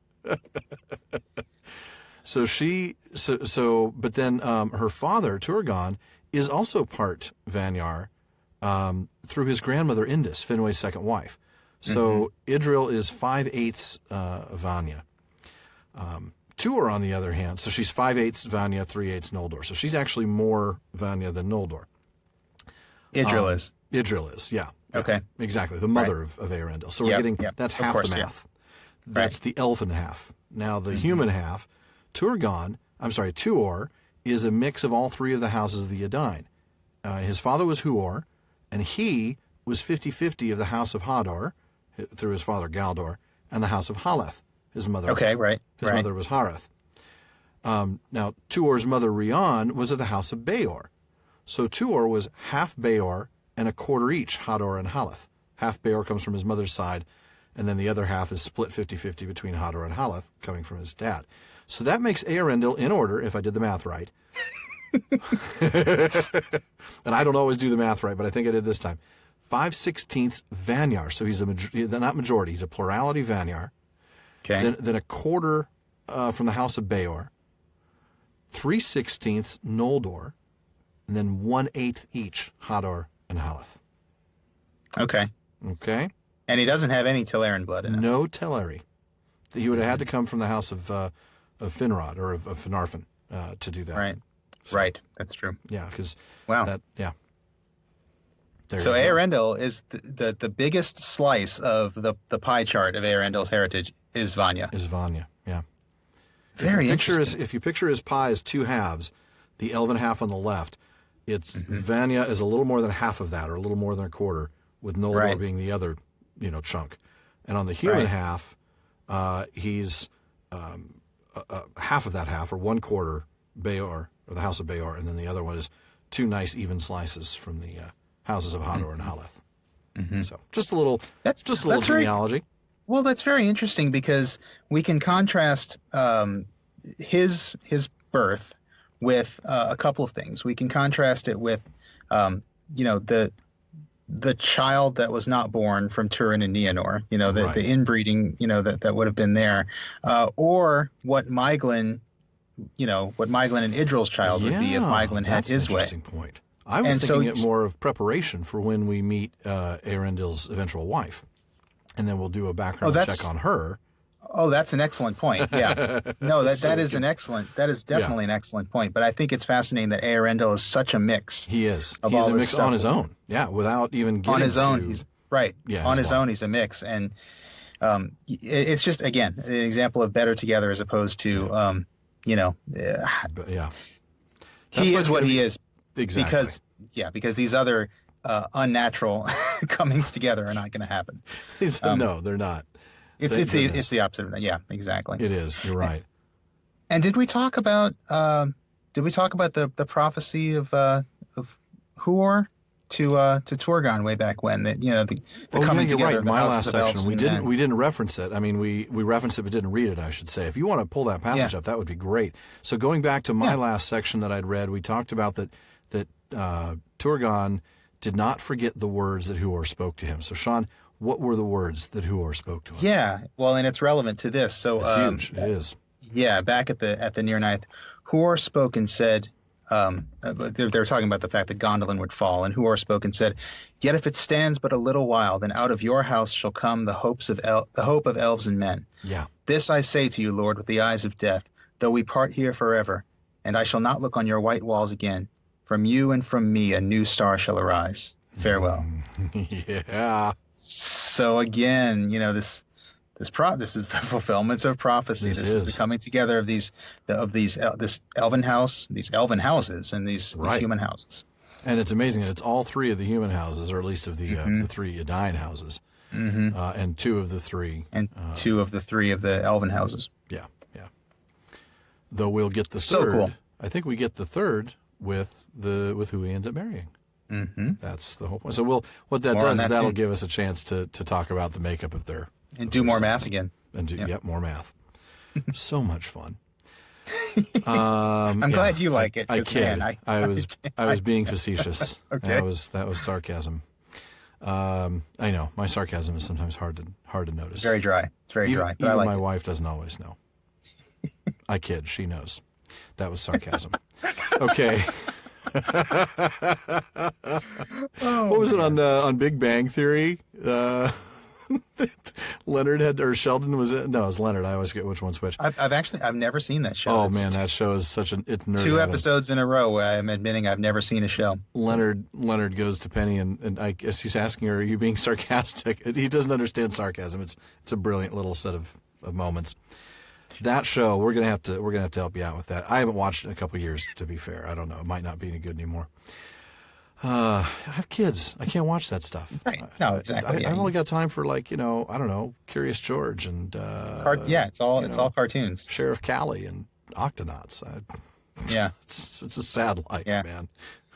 But then her father, Turgon, is also part Vanyar through his grandmother Indis, Finwë's second wife. So Idril is 5/8 Vanya. Tuor, on the other hand, so she's 5/8 Vanya, 3/8 Noldor. So she's actually more Vanya than Noldor. Idril is. Idril is, yeah. Okay. Exactly, the mother of Earendil. So we're getting, that's half the math. Yeah. That's the elven half. Now the human half, Tuor, is a mix of all three of the houses of the Edain. His father was Huor, and he was 50-50 of the house of Hador, through his father Galdor, and the house of Haleth, his mother. Okay, right. His mother was Hareth. Now, Tuor's mother Rhiann was of the house of Beor. So Tuor was half Beor and a quarter each, Hador and Haleth. Half Beor comes from his mother's side, and then the other half is split 50-50 between Hador and Haleth, coming from his dad. So that makes Earendil, in order, if I did the math right. And I don't always do the math right, but I think I did this time. 5/16 Vanyar, so he's not majority, he's a plurality Vanyar. Okay. Then a quarter from the house of Beor, 3/16 Noldor, and then 1/8 each Hador and Haleth. Okay. Okay. And he doesn't have any Telerin blood in him. No Teleri. He would have had to come from the house of Finrod or of Finarfin to do that. Right. Right. That's true. Yeah, because wow. So Eärendil is the biggest slice of the pie chart of Eärendil's heritage is Vanya. Yeah. Very interesting. If you picture his pie as two halves, the elven half on the left, it's Vanya is a little more than half of that, or a little more than a quarter, with Noldor being the other, chunk. And on the human half, he's half of that half, or one quarter, Beor, or the House of Beor, and then the other one is two nice even slices from the houses of Hador and Haleth. So just a little genealogy. Well, that's very interesting because we can contrast his birth with a couple of things. We can contrast it with, the child that was not born from Turin and Nienor, the inbreeding, that would have been there, or what Maeglin and Idril's child would be if Maeglin had his way. Interesting point. I was thinking it more of preparation for when we meet Eärendil's eventual wife, and then we'll do a background check on her. Oh, that's an excellent point. Yeah, no, that is definitely an excellent point. But I think it's fascinating that Eärendil is such a mix. He is. He's a mix on his own. Yeah, without even getting on his own. He's right. Yeah, on his own, he's a mix, and it's just again an example of better together as opposed to he is what he is. Exactly. Because these other unnatural comings together are not going to happen. No, they're not. It's the opposite of that. Yeah, exactly. It is. You're right. And did we talk about the prophecy of Tuor to Turgon way back when, that the coming together of the My houses last of section elves we didn't reference it. I mean, we referenced it but didn't read it, I should say. If you want to pull that passage up, that would be great. So going back to my last section that I'd read, we talked about that Turgon did not forget the words that Tuor spoke to him. So Sean, what were the words that Tuor spoke to him? Yeah, well, and it's relevant to this. So it's huge. It is. Yeah, back at the near ninth, Tuor spoke and said, they were talking about the fact that Gondolin would fall, and Tuor spoke and said, "Yet if it stands but a little while, then out of your house shall come the hope of elves and men. Yeah. This I say to you, Lord, with the eyes of death, though we part here forever, and I shall not look on your white walls again. From you and from me a new star shall arise. Farewell." Yeah. So again, this is the fulfillments of prophecy. This is the coming together of this elven house, these elven houses, and these human houses. And it's amazing that it's all three of the human houses, or at least of the three Edain houses, and two of the three, two of the three of the elven houses. Yeah. Though we'll get the third. Cool. I think we get the third with who he ends up marrying. That's the whole point. So what that does is that'll give us a chance to talk about the makeup of their and do more math again. And do more math. So much fun. I'm glad you like it. I kid. Man, I was being facetious. Okay. That was sarcasm. I know my sarcasm is sometimes hard to notice. Very dry. It's very dry. But even I like my wife doesn't always know. I kid. She knows. That was sarcasm. Okay. What was it on Big Bang Theory? Leonard Sheldon was it? No, it was Leonard. I always get which one's which. I've never seen that show. Oh man, that show is such it's nerd. 2 episodes in a row where I'm admitting I've never seen a show. Leonard goes to Penny and I guess he's asking her, "Are you being sarcastic?" He doesn't understand sarcasm. It's a brilliant little set of moments. That show, we're gonna have to help you out with that. I haven't watched it in a couple of years, to be fair. I don't know. It might not be any good anymore. I have kids. I can't watch that stuff. Right. No, exactly. I've only got time for I don't know, Curious George and it's all cartoons. Sheriff Callie and Octonauts. It's a sad life, man.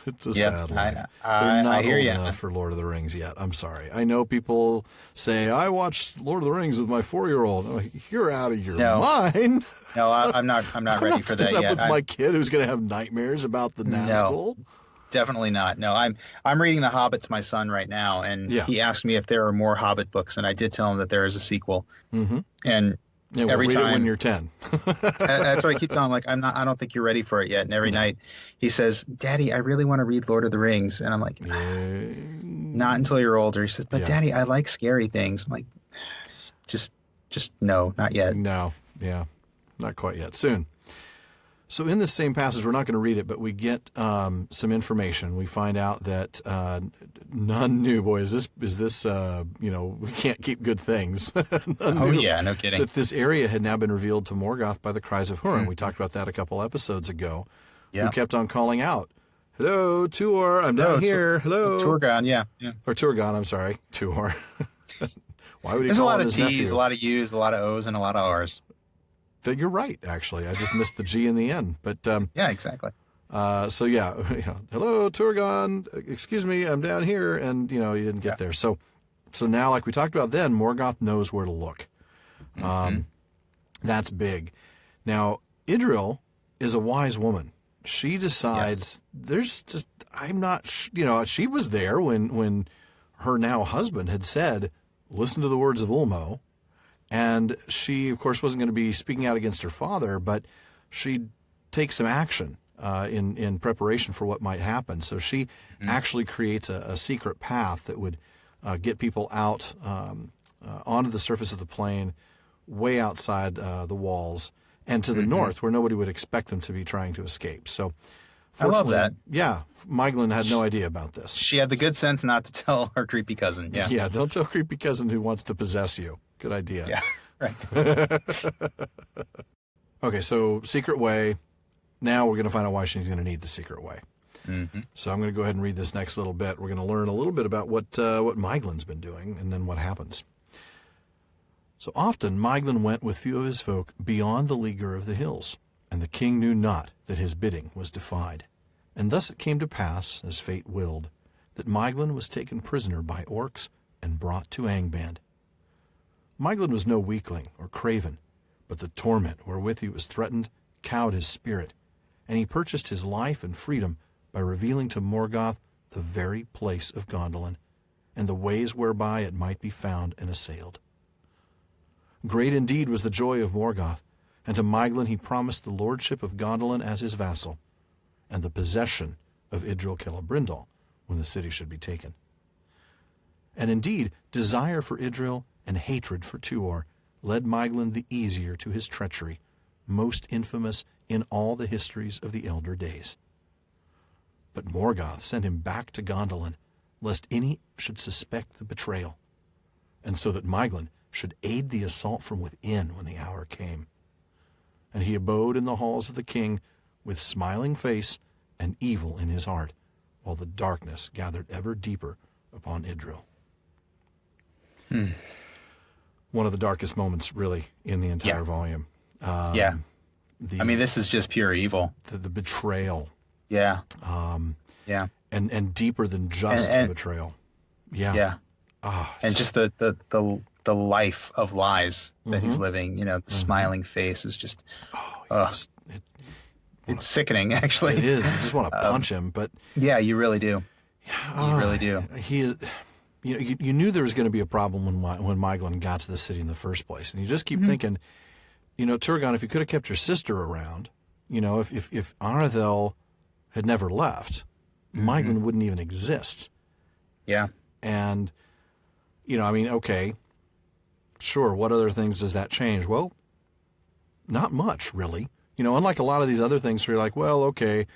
It's a sad life. They're not old enough for Lord of the Rings yet. I'm sorry. I know people say, "I watched Lord of the Rings with my 4-year-old." I'm like, you're out of your mind. No, I'm not ready for that yet. With my kid who's going to have nightmares about the Nazgul. No, definitely not. No, I'm reading The Hobbit to my son right now, and he asked me if there are more Hobbit books, and I did tell him that there is a sequel. And every read time it when you're 10. That's what I keep telling him. I don't think you're ready for it yet. And every night he says, "Daddy, I really want to read Lord of the Rings." And I'm like, "Not until you're older." He says, "But Daddy, I like scary things." I'm like, just no, not yet. No, not quite yet. Soon. So in this same passage, we're not going to read it, but we get some information. We find out that none knew. Boy, is this we can't keep good things. Oh yeah, no kidding. That this area had now been revealed to Morgoth by the cries of Hurin. We talked about that a couple episodes ago. Yeah. Who kept on calling out, "Hello, Tuor, I'm down here. Hello, Turgon." Yeah. Or Turgon. I'm sorry, Tuor. Why would he There's a call lot him of his T's, nephew? a lot of U's, a lot of O's, and a lot of R's. You're right, actually. I just missed the G in the end. But Yeah, exactly. so yeah, hello, Turgon. Excuse me, I'm down here, and you didn't get there. So now, like we talked about then, Morgoth knows where to look. That's big. Now, Idril is a wise woman. She decides I'm not. She was there when her now husband had said, "Listen to the words of Ulmo." And she, of course, wasn't going to be speaking out against her father, but she'd take some action in preparation for what might happen. So she actually creates a secret path that would get people out onto the surface of the plain, way outside the walls, and to the north, where nobody would expect them to be trying to escape. So, I love that. Yeah, Maeglin had no idea about this. She had the good sense not to tell her creepy cousin. Yeah. Yeah, don't tell creepy cousin who wants to possess you. Good idea. Yeah, right. Okay, so secret way. Now we're going to find out why she's going to need the secret way. So I'm going to go ahead and read this next little bit. We're going to learn a little bit about what Maeglin's been doing and then what happens. So often Maeglin went with few of his folk beyond the leaguer of the hills, and the king knew not that his bidding was defied. And thus it came to pass, as fate willed, that Maeglin was taken prisoner by orcs and brought to Angband. Maeglin was no weakling or craven, but the torment wherewith he was threatened cowed his spirit, and he purchased his life and freedom by revealing to Morgoth the very place of Gondolin, and the ways whereby it might be found and assailed. Great indeed was the joy of Morgoth, and to Maeglin he promised the lordship of Gondolin as his vassal, and the possession of Idril Celebrindal when the city should be taken. And indeed, desire for Idril and hatred for Tuor led Maeglin the easier to his treachery, most infamous in all the histories of the elder days. But Morgoth sent him back to Gondolin, lest any should suspect the betrayal, and so that Maeglin should aid the assault from within when the hour came. And he abode in the halls of the king with smiling face and evil in his heart, while the darkness gathered ever deeper upon Idril. One of the darkest moments, really, in the entire volume. This is just pure evil. The betrayal. Yeah. And deeper than just the betrayal. Yeah. Yeah. And just the life of lies that he's living, the smiling face is just, it's sickening, actually. It is. You just want to punch him, but yeah, you really do. You really do. You knew there was going to be a problem when Maeglin got to the city in the first place, and you just keep thinking, Turgon, if you could have kept your sister around, if Arthel had never left, Maeglin wouldn't even exist. Yeah. And, okay, sure, what other things does that change? Well, not much, really. Unlike a lot of these other things where you're like, well, okay,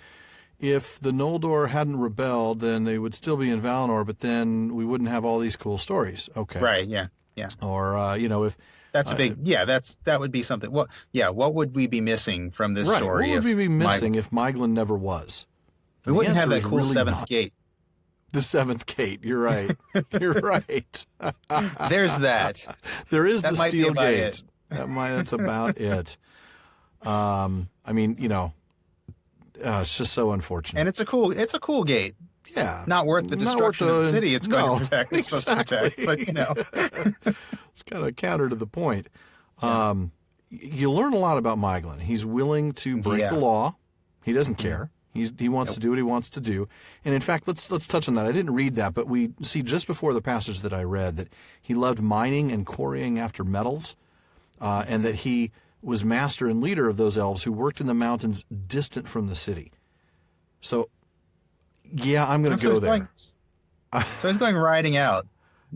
if the Noldor hadn't rebelled, then they would still be in Valinor, but then we wouldn't have all these cool stories. Okay. Right, yeah. Or, if... That's a big, that would be something. Well, yeah, what would we be missing from this story? What would we be missing if Maeglin never was? We wouldn't have that cool really seventh not. gate. The seventh gate, you're right. You're right. There's that. There is that the might steel be about gate. it. That's about it. It's just so unfortunate. And it's a cool gate. Yeah. Not worth the destruction of the city it's going to protect. It's supposed to protect. But, It's kind of counter to the point. You learn a lot about Maeglin. He's willing to break the law. He doesn't care. He wants to do what he wants to do. And in fact, let's touch on that. I didn't read that, but we see just before the passage that I read that he loved mining and quarrying after metals, and that he was master and leader of those elves who worked in the mountains distant from the city. So, yeah, I'm going to go there. So he's going riding out.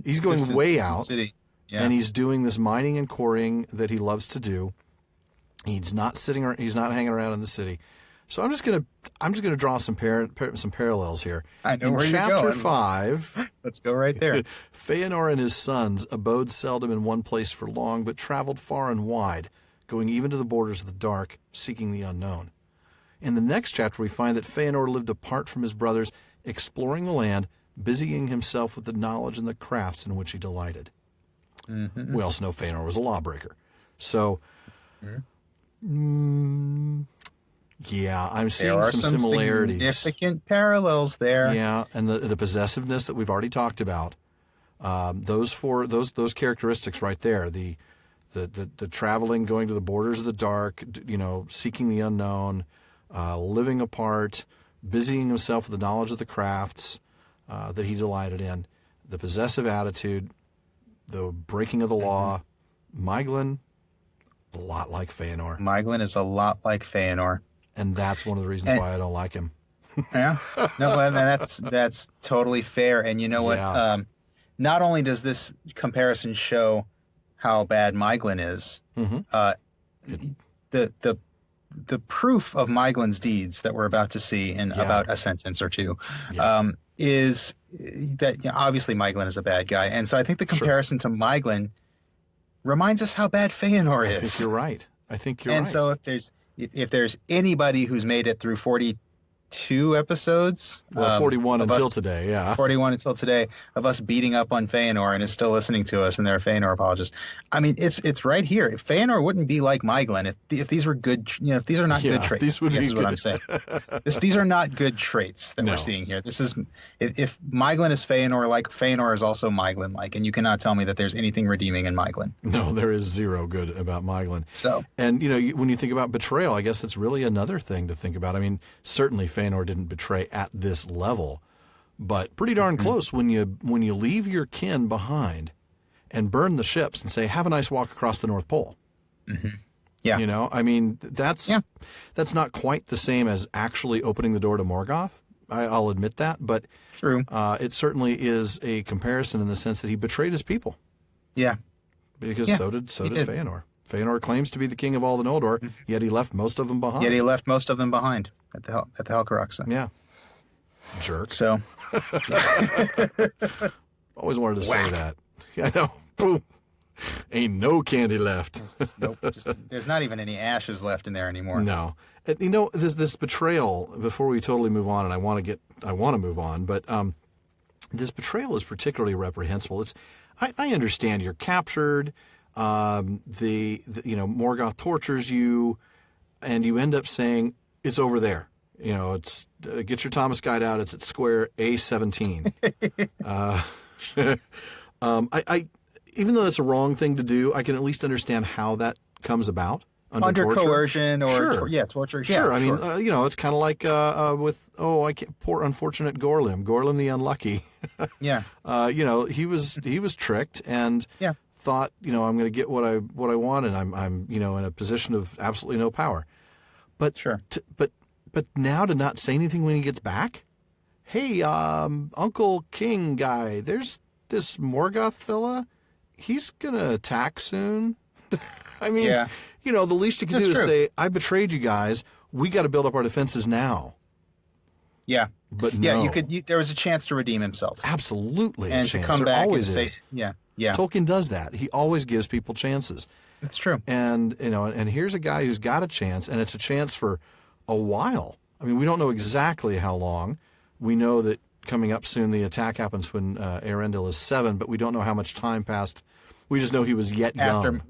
He's going way out, city. Yeah. and he's doing this mining and quarrying that he loves to do. He's not hanging around in the city. So I'm just gonna draw some parallels here. I know in where Chapter you're going. 5, Let's go right there. Feanor and his sons abode seldom in one place for long, but traveled far and wide, going even to the borders of the dark, seeking the unknown. In the next chapter, we find that Feanor lived apart from his brothers, exploring the land, busying himself with the knowledge and the crafts in which he delighted. Mm-hmm. We also know Feanor was a lawbreaker. So, yeah, I'm seeing some similarities. Significant parallels there. Yeah, and the possessiveness that we've already talked about. Those characteristics right there. The traveling, going to the borders of the dark, seeking the unknown, living apart, busying himself with the knowledge of the crafts that he delighted in, the possessive attitude, the breaking of the law. Maeglin, a lot like Feanor. Maeglin is a lot like Feanor. And that's one of the reasons why I don't like him. Yeah, no, that's totally fair. And you know what? Yeah. Not only does this comparison show how bad Maeglin is, the proof of Maeglin's deeds that we're about to see in about a sentence or two is that obviously Maeglin is a bad guy. And so I think the comparison to Maeglin reminds us how bad Feanor is. I think you're right. And so if there's anybody who's made it through 42 episodes, 41 until today, 41 until today, of us beating up on Feanor and is still listening to us, and they're Feanor apologists. I mean, it's right here. If Feanor wouldn't be like Maeglin if these were good, if these are not good traits. These would be is what I'm saying. These are not good traits that we're seeing here. This is if Maeglin is Feanor like, Feanor is also Maeglin like, and you cannot tell me that there's anything redeeming in Maeglin. No, there is zero good about Maeglin. So, and when you think about betrayal, I guess that's really another thing to think about. I mean, certainly Feanor didn't betray at this level, but pretty darn close when you leave your kin behind and burn the ships and say, have a nice walk across the North Pole. Mm-hmm. Yeah. I mean, that's not quite the same as actually opening the door to Morgoth. I'll admit that, but true. It certainly is a comparison in the sense that he betrayed his people. Yeah. Because so did Feanor. Feanor claims to be the king of all the Noldor, yet he left most of them behind. At the Helcaraxa. Yeah. Jerk. So. Always wanted to say that. I know. Boom. Ain't no candy left. Nope. There's not even any ashes left in there anymore. No. And, this betrayal, before we totally move on, and I want to move on, but this betrayal is particularly reprehensible. I understand you're captured. Morgoth tortures you, and you end up saying it's over there. It's get your Thomas Guide out. It's at square A17. I even though that's a wrong thing to do, I can at least understand how that comes about under torture. Coercion or torture. Sure. I mean, it's kind of like with poor unfortunate Gorlim the Unlucky. Yeah. He was tricked and thought, I'm going to get what I want, and I'm in a position of absolutely no power. But sure. But now to not say anything when he gets back? Hey, Uncle King guy, there's this Morgoth fella. He's going to attack soon. I mean, the least you can do is say, I betrayed you guys. We got to build up our defenses now. Yeah. But no. There was a chance to redeem himself. Absolutely and a chance. To come there back always and is. say, yeah. Tolkien does that. He always gives people chances. That's true. And, and here's a guy who's got a chance, and it's a chance for a while. I mean, we don't know exactly how long. We know that coming up soon, the attack happens when Eärendil is 7, but we don't know how much time passed. We just know he was yet young.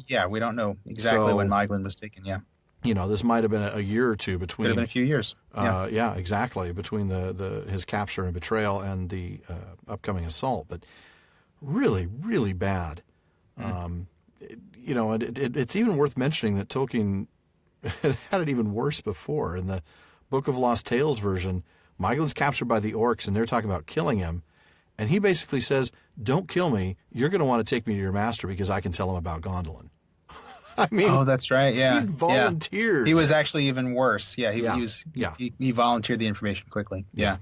Yeah, we don't know exactly when Maeglin was taken, yeah. This might have been a year or two between. Could have been a few years. Yeah, exactly, between his capture and betrayal and the upcoming assault. But really, really bad. And it's even worth mentioning that Tolkien had it even worse before. In the Book of Lost Tales version, Maeglin's captured by the orcs, and they're talking about killing him. And he basically says, don't kill me. You're going to want to take me to your master because I can tell him about Gondolin. I mean, oh, that's right. Yeah. He volunteered. He was actually even worse. Yeah. He volunteered the information quickly. Yeah.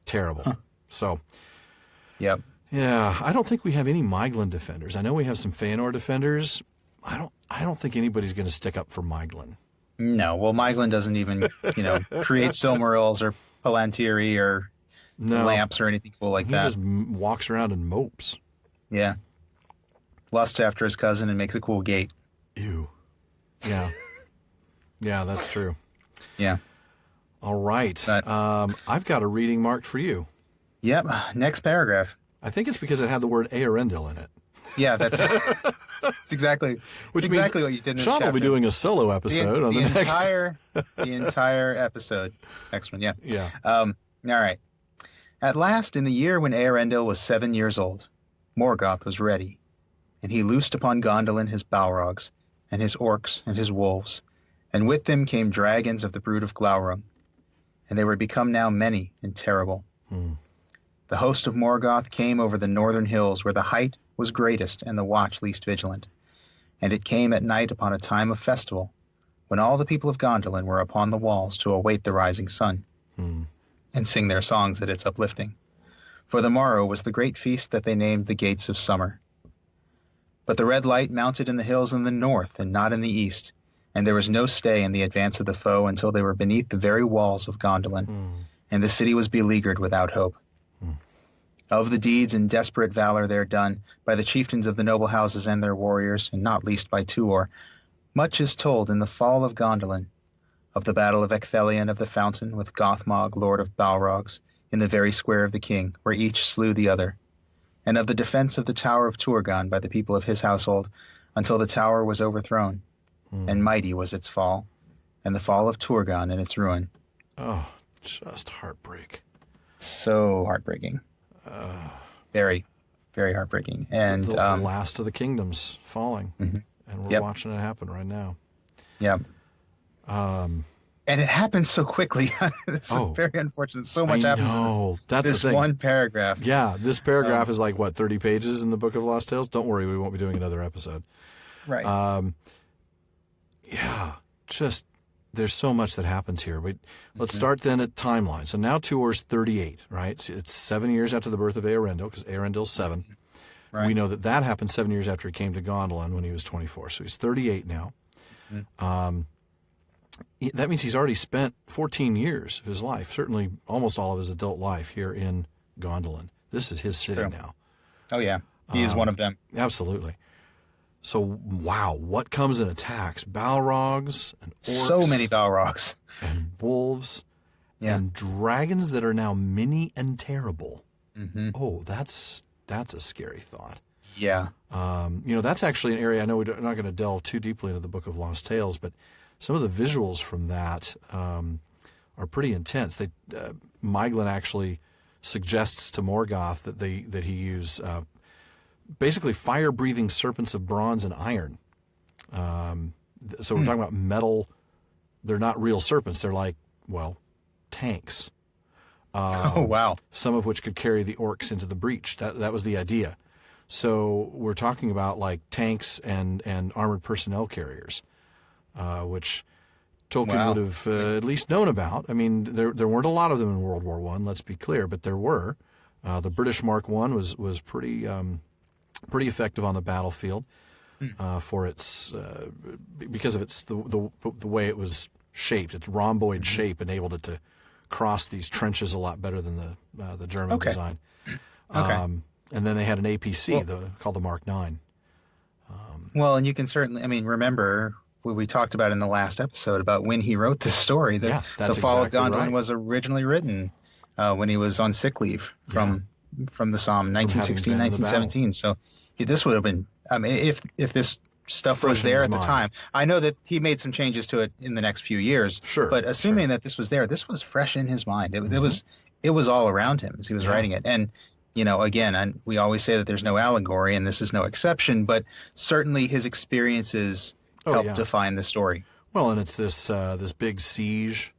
Terrible. Huh. So. Yep. Yeah. I don't think we have any Maeglin defenders. I know we have some Feanor defenders. I don't think anybody's going to stick up for Maeglin. No, well, Maeglin doesn't even, create Silmarils or Palantiri or lamps or anything cool like he that. He just walks around and mopes. Yeah. Lusts after his cousin and makes a cool gate. Ew. Yeah. Yeah, that's true. Yeah. All right. But, I've got a reading marked for you. Yep. Next paragraph. I think it's because it had the word Eärendil in it. Yeah, that's exactly what you did in this Sean chapter. will be doing a solo episode on the next. The entire episode. Next one, yeah. Yeah. All right. At last, in the year when Eärendil was 7 years old, Morgoth was ready, and he loosed upon Gondolin his Balrogs, and his orcs, and his wolves, and with them came dragons of the brood of Glaurung, and they were become now many and terrible. The host of Morgoth came over the northern hills, where the height was greatest and the watch least vigilant. And it came at night upon a time of festival, when all the people of Gondolin were upon the walls to await the rising sun, and sing their songs at its uplifting. For the morrow was the great feast that they named the Gates of Summer. But the red light mounted in the hills in the north and not in the east, and there was no stay in the advance of the foe until they were beneath the very walls of Gondolin, and the city was beleaguered without hope. Of the deeds and desperate valor there done by the chieftains of the noble houses and their warriors, and not least by Tuor, much is told in the Fall of Gondolin, of the battle of Ecthelion of the Fountain with Gothmog, lord of Balrogs, in the very square of the king, where each slew the other, and of the defense of the tower of Turgon by the people of his household, until the tower was overthrown, and mighty was its fall, and the fall of Turgon and its ruin. Oh, just heartbreak. So heartbreaking. Very, very heartbreaking. And the last of the kingdoms falling, and we're watching it happen right now. Yeah. And it happens so quickly. It's very unfortunate. So much happens in this one paragraph. Yeah, this paragraph is like, 30 pages in the Book of Lost Tales? Don't worry, we won't be doing another episode. Right. There's so much that happens here. Let's start then at timeline. So now Tuor's 38, right? It's 7 years after the birth of Eärendil, because Eärendil's 7. Right. We know that happened 7 years after he came to Gondolin when he was 24. So he's 38 now. That means he's already spent 14 years of his life, certainly almost all of his adult life here in Gondolin. This is his city now. Oh, yeah. He is one of them. Absolutely. So, wow, what comes in attacks? Balrogs and orcs. So many Balrogs. And wolves. Yeah. And dragons that are now mini and terrible. Oh, that's a scary thought. Yeah. That's actually an area, I know we're not going to delve too deeply into the Book of Lost Tales, but some of the visuals from that are pretty intense. Maeglin actually suggests to Morgoth that he use basically fire-breathing serpents of bronze and iron. So we're talking about metal. They're not real serpents. They're like, tanks. Oh, wow. Some of which could carry the orcs into the breach. That was the idea. So we're talking about like tanks and armored personnel carriers, which Tolkien would have at least known about. I mean, there weren't a lot of them in World War I, let's be clear, but there were. The British Mark I was pretty effective on the battlefield for its because of its the way it was shaped. Its rhomboid shape enabled it to cross these trenches a lot better than the German design. And then they had an APC called the Mark IX. And you can certainly, remember what we talked about in the last episode about when he wrote this story, that the Fall of Gondolin was originally written when he was on sick leave from the Somme, 1916, 1917. So this would have been, if this stuff was there at the time. I know that he made some changes to it in the next few years. Sure. But assuming that this was there, this was fresh in his mind. It was all around him as he was writing it. And, again, we always say that there's no allegory, and this is no exception, but certainly his experiences helped define the story. Well, and it's this big siege.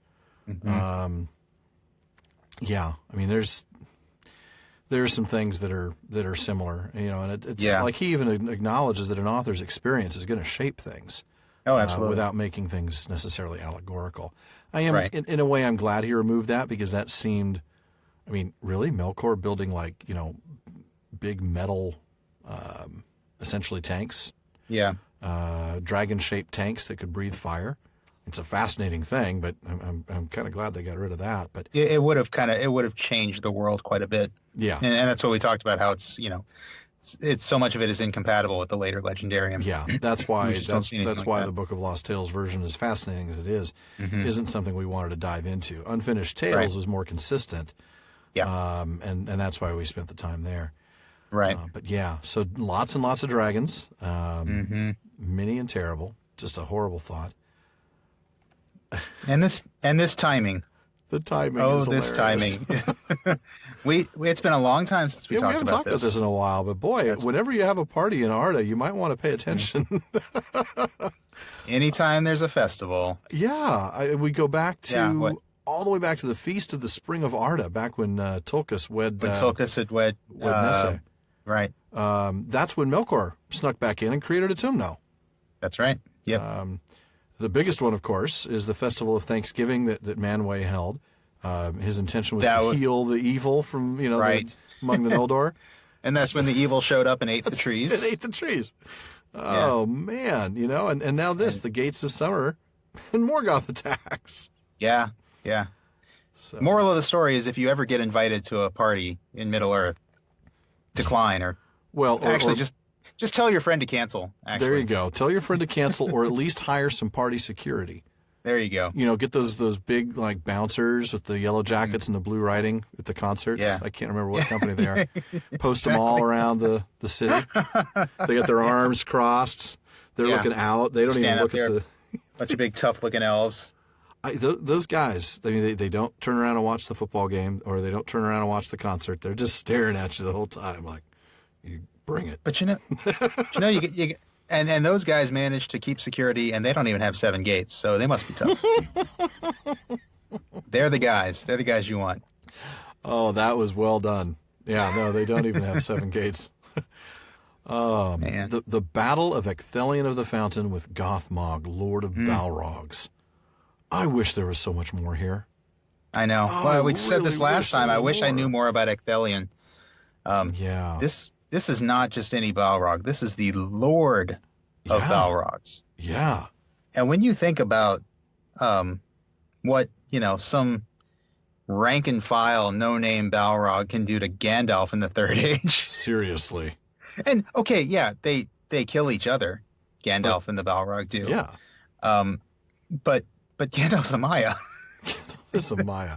There's some things that are similar, and it's like he even acknowledges that an author's experience is going to shape things. Oh, absolutely. Without making things necessarily allegorical. In a way, I'm glad he removed that, because that seemed, really, Melkor building big metal, essentially tanks. Yeah. dragon-shaped tanks that could breathe fire. It's a fascinating thing, but I'm kind of glad they got rid of that. But it would have changed the world quite a bit. Yeah, and that's what we talked about. How it's so much of it is incompatible with the later Legendarium. Yeah, that's why that's why the Book of Lost Tales version, as fascinating as it is, isn't something we wanted to dive into. Unfinished Tales is more consistent. Yeah, and that's why we spent the time there. Right. But yeah, so lots and lots of dragons, many and terrible. Just a horrible thought. And this timing. The timing. Oh, is this hilarious. timing. It's been a long time since we we talked haven't about talked about this in a while, but boy, whenever you have a party in Arda, you might want to pay attention. Anytime there's a festival. Yeah, we go back to all the way back to the Feast of the Spring of Arda, back when Tulkas wed. When Tulkas had wed Nesse. Right. That's when Melkor snuck back in and created a Tumno. That's right. Yep. The biggest one, of course, is the Festival of Thanksgiving that Manwë held. His intention was to heal the evil from, among the Noldor. And that's when the evil showed up and ate the trees. It ate the trees. Oh, man. And now the Gates of Summer and Morgoth attacks. Yeah, yeah. So, moral of the story is if you ever get invited to a party in Middle-earth, decline or just tell your friend to cancel. Actually. There you go. Tell your friend to cancel or at least hire some party security. There you go. Get those big like bouncers with the yellow jackets and the blue writing at the concerts. Yeah. I can't remember what company they are. Post them all around the city. They got their arms crossed. They're looking out. They don't even look at the bunch of big tough looking elves. Those guys, they don't turn around and watch the football game or they don't turn around and watch the concert. They're just staring at you the whole time like, you bring it. But you get and those guys manage to keep security and they don't even have 7 gates, so they must be tough. They're the guys. They're the guys you want. Oh, that was well done. Yeah, no, they don't even have 7 gates. Man. The Battle of Ecthelion of the Fountain with Gothmog, Lord of Balrogs. I wish there was so much more here. I know. Well, we said this last time. I wish I knew more about Ecthelion. Yeah. This is not just any Balrog. This is the Lord of Balrogs. Yeah. And when you think about what, some rank and file, no-name Balrog can do to Gandalf in the Third Age. Seriously. And, okay, yeah, they kill each other. Gandalf and the Balrog do. Yeah. But Gandalf's a Maya. Gandalf is a Maya.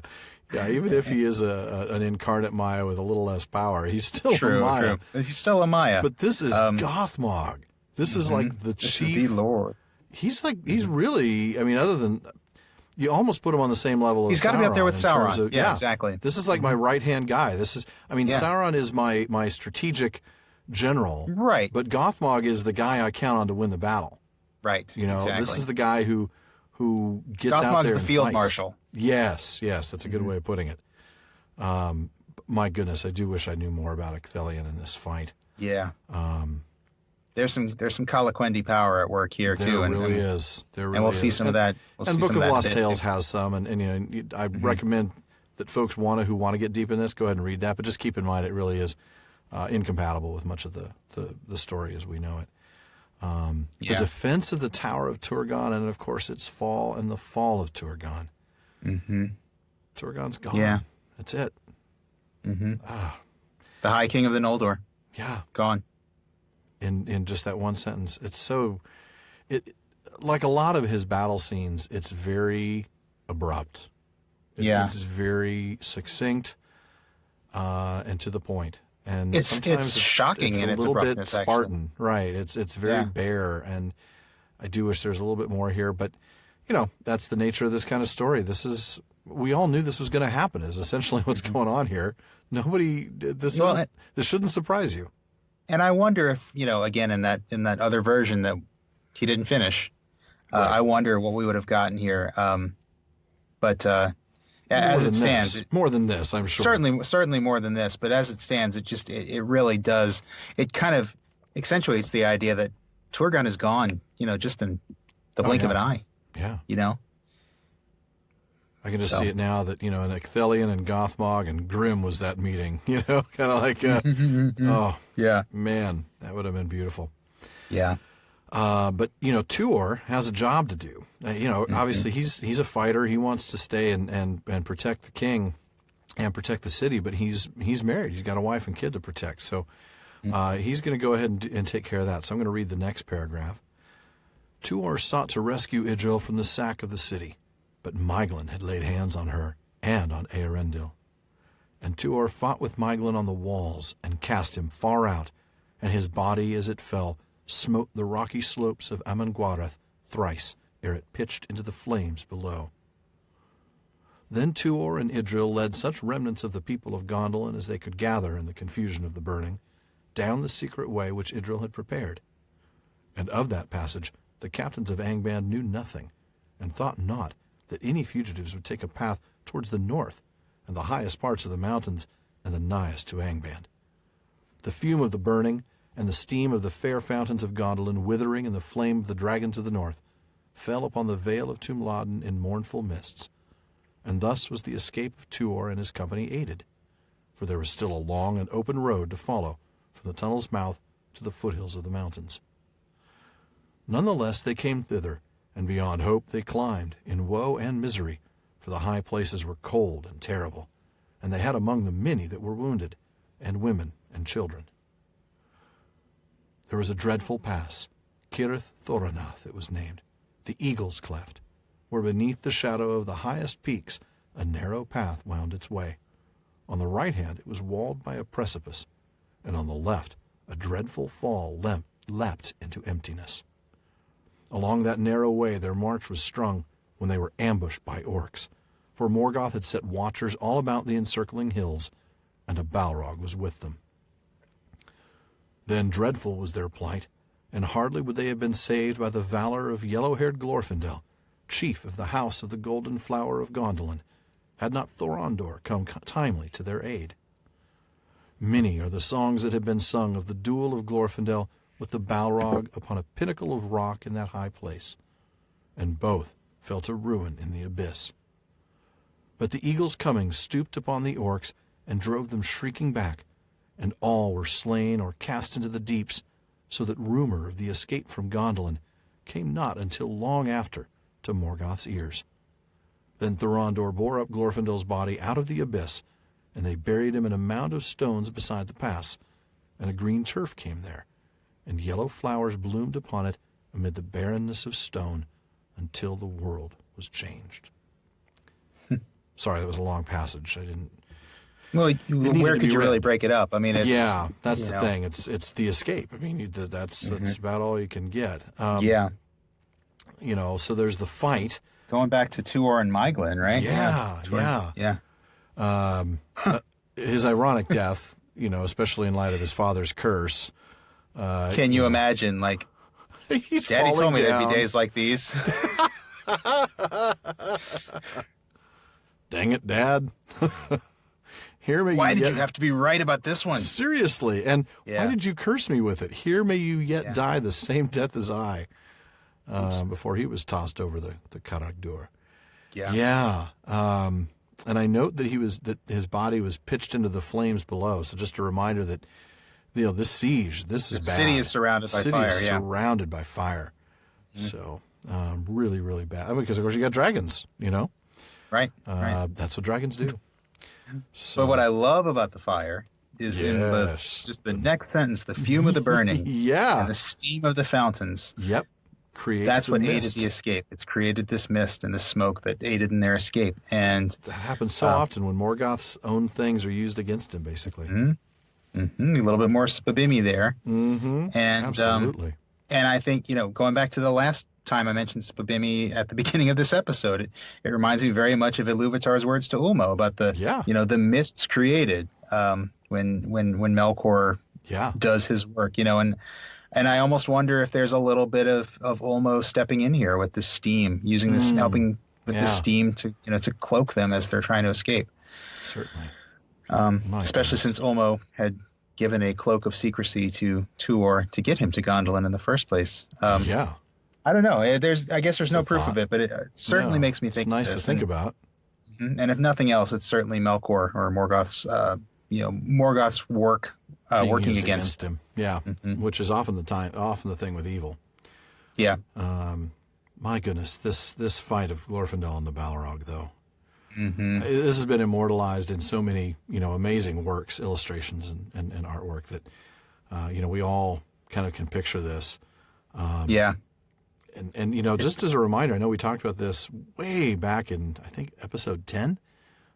Yeah, even if he is an incarnate Maya with a little less power, he's still a Maya. True. He's still a Maya. But this is Gothmog. This is like the chief. This is the Lord. He's really, other than, you almost put him on the same level as Sauron. He's got to be up there with Sauron. Yeah, exactly. This is like my right-hand guy. Sauron is my strategic general. Right. But Gothmog is the guy I count on to win the battle. Right. Exactly. This is the guy who gets out there Gothmog's and the field fights. marshal. Yes, that's a good way of putting it. My goodness, I do wish I knew more about Ecthelion in this fight. Yeah. There's some Calaquendi power at work here too. There really is. And we'll see some of that. And Book of Lost Tales has some, and I recommend that folks who want to get deep in this, go ahead and read that. But just keep in mind, it really is incompatible with much of the story as we know it. The defense of the Tower of Turgon, and of course its fall and the fall of Turgon. Mm-hmm. Turgon's gone. Yeah. That's it. Mm-hmm. The High King of the Noldor. Yeah. Gone. In just that one sentence. It's like a lot of his battle scenes, it's very abrupt. It's very succinct and to the point. And sometimes it's shocking it's in a its little bit abruptness, Spartan. Actually. Right. It's very bare, and I do wish there's a little bit more here, but that's the nature of this kind of story. We all knew this was going to happen, is essentially what's going on here. This shouldn't surprise you. And I wonder if, again, in that other version that he didn't finish, I wonder what we would have gotten here. But as it stands, more than this, I'm sure. Certainly more than this. But as it stands, it really does. It kind of accentuates the idea that Turgon is gone. Just in the blink of an eye. Yeah. I can just see it now that, in Ecthelion and Gothmog and Grimm was that meeting, kind of like, oh, yeah, man, that would have been beautiful. Yeah. But Tuor has a job to do. Obviously he's a fighter. He wants to stay and protect the king and protect the city. But he's married. He's got a wife and kid to protect. So he's going to go ahead and take care of that. So I'm going to read the next paragraph. Tuor sought to rescue Idril from the sack of the city, but Maeglin had laid hands on her and on Eärendil. And Tuor fought with Maeglin on the walls and cast him far out, and his body as it fell smote the rocky slopes of Amangwareth thrice ere it pitched into the flames below. Then Tuor and Idril led such remnants of the people of Gondolin as they could gather in the confusion of the burning, down the secret way which Idril had prepared. And of that passage the captains of Angband knew nothing, and thought not that any fugitives would take a path towards the north, and the highest parts of the mountains, and the nighest to Angband. The fume of the burning, and the steam of the fair fountains of Gondolin withering in the flame of the dragons of the north, fell upon the vale of Tumladen in mournful mists, and thus was the escape of Tuor and his company aided, for there was still a long and open road to follow from the tunnel's mouth to the foothills of the mountains. None the less they came thither, and beyond hope they climbed, in woe and misery, for the high places were cold and terrible, and they had among them many that were wounded, and women and children. There was a dreadful pass, Cirith Thoranath it was named, the Eagle's Cleft, where beneath the shadow of the highest peaks a narrow path wound its way. On the right hand it was walled by a precipice, and on the left a dreadful fall leapt into emptiness. Along that narrow way their march was strung when they were ambushed by orcs, for Morgoth had set watchers all about the encircling hills, and a Balrog was with them. Then dreadful was their plight, and hardly would they have been saved by the valor of yellow-haired Glorfindel, chief of the house of the Golden Flower of Gondolin, had not Thorondor come timely to their aid. Many are the songs that have been sung of the duel of Glorfindel with the Balrog upon a pinnacle of rock in that high place, and both fell to ruin in the abyss. But the eagle's coming stooped upon the orcs and drove them shrieking back, and all were slain or cast into the deeps, so that rumor of the escape from Gondolin came not until long after to Morgoth's ears. Then Thorondor bore up Glorfindel's body out of the abyss, and they buried him in a mound of stones beside the pass, and a green turf came there, and yellow flowers bloomed upon it amid the barrenness of stone until the world was changed. Sorry, that was a long passage. I didn't... Well, where could you really break it up? I mean, it's... Yeah, that's the thing. It's the escape. I mean, that's about all you can get. So there's the fight. Going back to Tuor and Maeglin, right? Yeah. His ironic death, especially in light of his father's curse. Can you imagine, like, he's Daddy told me down. there'd be days like these. Dang it, Dad. Why did you have to be right about this one? Seriously. And why did you curse me with it? Here may you yet die the same death as I. Before he was tossed over the Karagdur. Yeah. And I note that his body was pitched into the flames below. So just a reminder that this siege, this is bad. The city is surrounded by fire. Surrounded by fire. So really, really bad. I mean, because of course you got dragons. Right. That's what dragons do. So but what I love about the fire is in just the next sentence: the fume of the burning, and the steam of the fountains. Yep. That's what aided the escape. It's created this mist and this smoke that aided in their escape. And that happens so often when Morgoth's own things are used against him, basically. A little bit more spabimmy there. And absolutely. And I think, going back to the last time I mentioned spabimmy at the beginning of this episode, it reminds me very much of Iluvatar's words to Ulmo about the mists created when Melkor does his work, And I almost wonder if there's a little bit of Ulmo stepping in here with the steam, using this, helping with the steam to cloak them as they're trying to escape. Certainly. Especially since Ulmo had given a cloak of secrecy to Tuor to get him to Gondolin in the first place. I don't know. I guess there's no proof of it, but it certainly makes me think. It's nice to think about. And if nothing else, it's certainly Melkor or Morgoth's, Morgoth's work working against him. Yeah, which is often the thing with evil. Yeah. My goodness, this fight of Glorfindel and the Balrog, though. Mm-hmm. This has been immortalized in so many, amazing works, illustrations, and artwork that, we all kind of can picture this. Yeah. And just as a reminder, I know we talked about this way back in, I think, episode 10,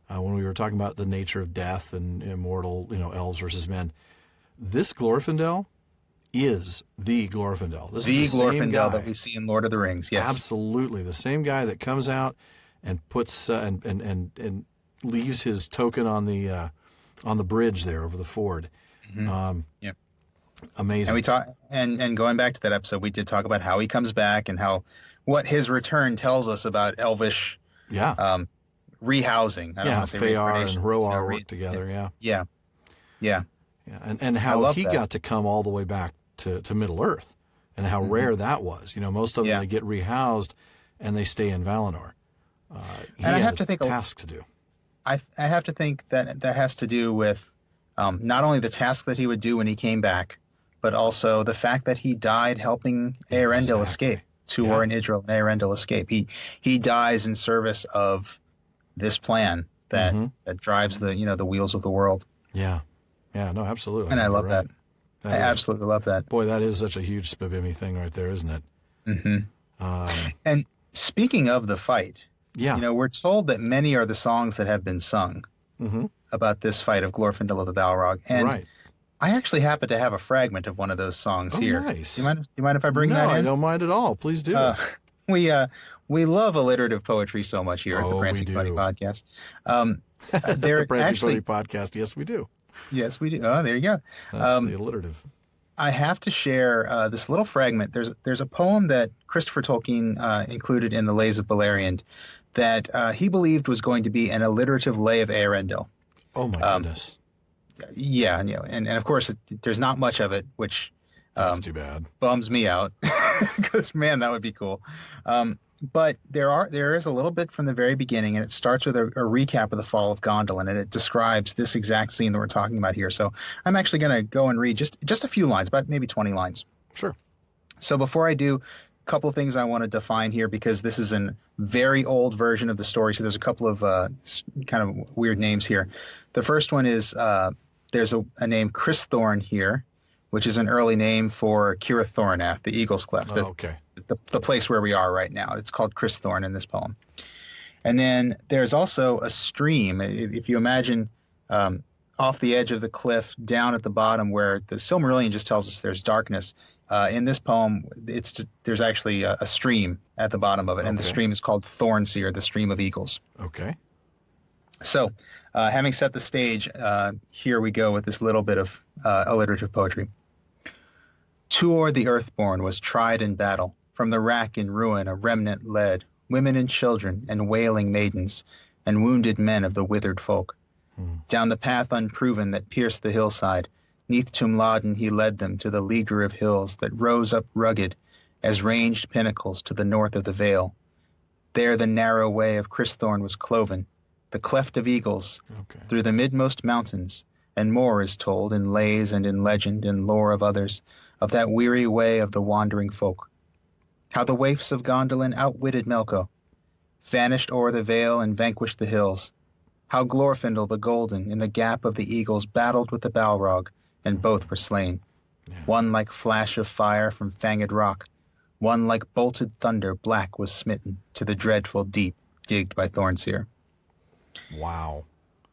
when we were talking about the nature of death and immortal, elves versus men. This Glorfindel is the Glorfindel. This is the Glorfindel that we see in Lord of the Rings, yes. Absolutely. The same guy that comes out and puts and leaves his token on the bridge there over the ford. Mm-hmm. Yep. Amazing. And we talk and going back to that episode, we did talk about how he comes back and what his return tells us about elvish rehousing. I don't want to say Fëanor reincarnation. and Roar work together, Yeah. And how he that. got to come all the way back to Middle Earth, and how rare that was. Most of them, they get rehoused and they stay in Valinor. And I have to think a task to do. I have to think that has to do with not only the task that he would do when he came back, but also the fact that he died helping Eärendil escape. Tuor and Idril and Eärendil escape. He dies in service of this plan that drives the wheels of the world. Yeah. Yeah, no, absolutely. And I love that. I absolutely love that. Boy, that is such a huge Spabimmy thing right there, isn't it? Mm-hmm. And speaking of the fight, we're told that many are the songs that have been sung about this fight of Glorfindel of the Balrog. And I actually happen to have a fragment of one of those songs here. Nice. Do you mind if I bring that in? No, I don't mind at all. Please do. We love alliterative poetry so much here at the Prancing Pony Podcast. The Prancing Pony Podcast, yes, we do. Yes, we do. Oh, there you go. That's the alliterative. I have to share this little fragment. There's a poem that Christopher Tolkien included in the Lays of Beleriand that he believed was going to be an alliterative lay of Eärendil. Oh my goodness. Yeah, and of course there's not much of it, which that's too bad. Bums me out because man, that would be cool. But there is a little bit from the very beginning, and it starts with a recap of the Fall of Gondolin, and it describes this exact scene that we're talking about here. So I'm actually going to go and read just a few lines, about maybe 20 lines. Sure. So before I do, a couple of things I want to define here, because this is a very old version of the story. So there's a couple of kind of weird names here. The first one is there's a name Cristhorn here, which is an early name for Cirith Thornath, the Eagle's Cleft. Okay. The place where we are right now. It's called Cristhorn in this poem. And then there's also a stream. If you imagine off the edge of the cliff down at the bottom where the Silmarillion just tells us there's darkness, in this poem there's actually a stream at the bottom of it, and the stream is called Thornseer, the Stream of Eagles. Okay. So having set the stage, here we go with this little bit of alliterative poetry. Tuor the Earthborn was tried in battle. From the rack in ruin a remnant led, women and children and wailing maidens, and wounded men of the withered folk. Down the path unproven that pierced the hillside, neath Tumladen he led them to the leaguer of hills that rose up rugged as ranged pinnacles to the north of the vale. There the narrow way of Cristhorn was cloven, the cleft of eagles, through the midmost mountains, and more is told in lays and in legend and lore of others, of that weary way of the wandering folk. How the waifs of Gondolin outwitted Melko, vanished o'er the vale and vanquished the hills. How Glorfindel the Golden in the gap of the eagles battled with the Balrog, and both were slain. One like flash of fire from fanged rock, one like bolted thunder black was smitten to the dreadful deep digged by Thornseer. Wow.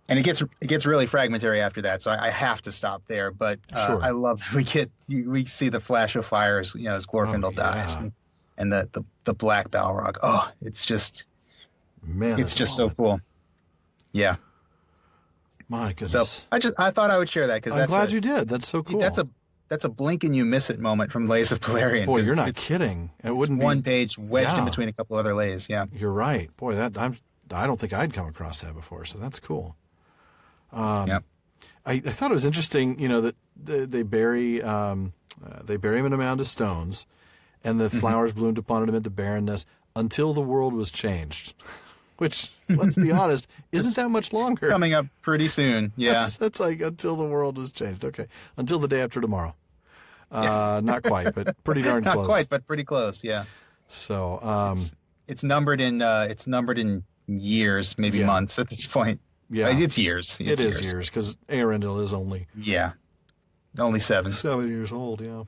And it gets really fragmentary after that, so I have to stop there. But sure. I love we see the flash of fire as Glorfindel dies, and the black Balrog. Oh, it's just so cool. Yeah. My goodness. So I thought I would share that because I'm glad you did. That's so cool. That's a blink and you miss it moment from Lays of Beleriand. Boy, you're not kidding. It wouldn't be one page wedged in between a couple other lays. Yeah. You're right. Boy, I don't think I'd come across that before. So that's cool. I thought it was interesting, that they bury him in a mound of stones, and the flowers bloomed upon him into barrenness until the world was changed. Which, let's be honest, isn't that much longer. Coming up pretty soon. Yeah, that's like until the world was changed. Okay, until the day after tomorrow. Not quite, but pretty darn close. Not quite, but pretty close. Yeah. So it's numbered in years, maybe months at this point. Yeah, it's years. It is years because Eärendil is only only 7. 7 years old. Yeah.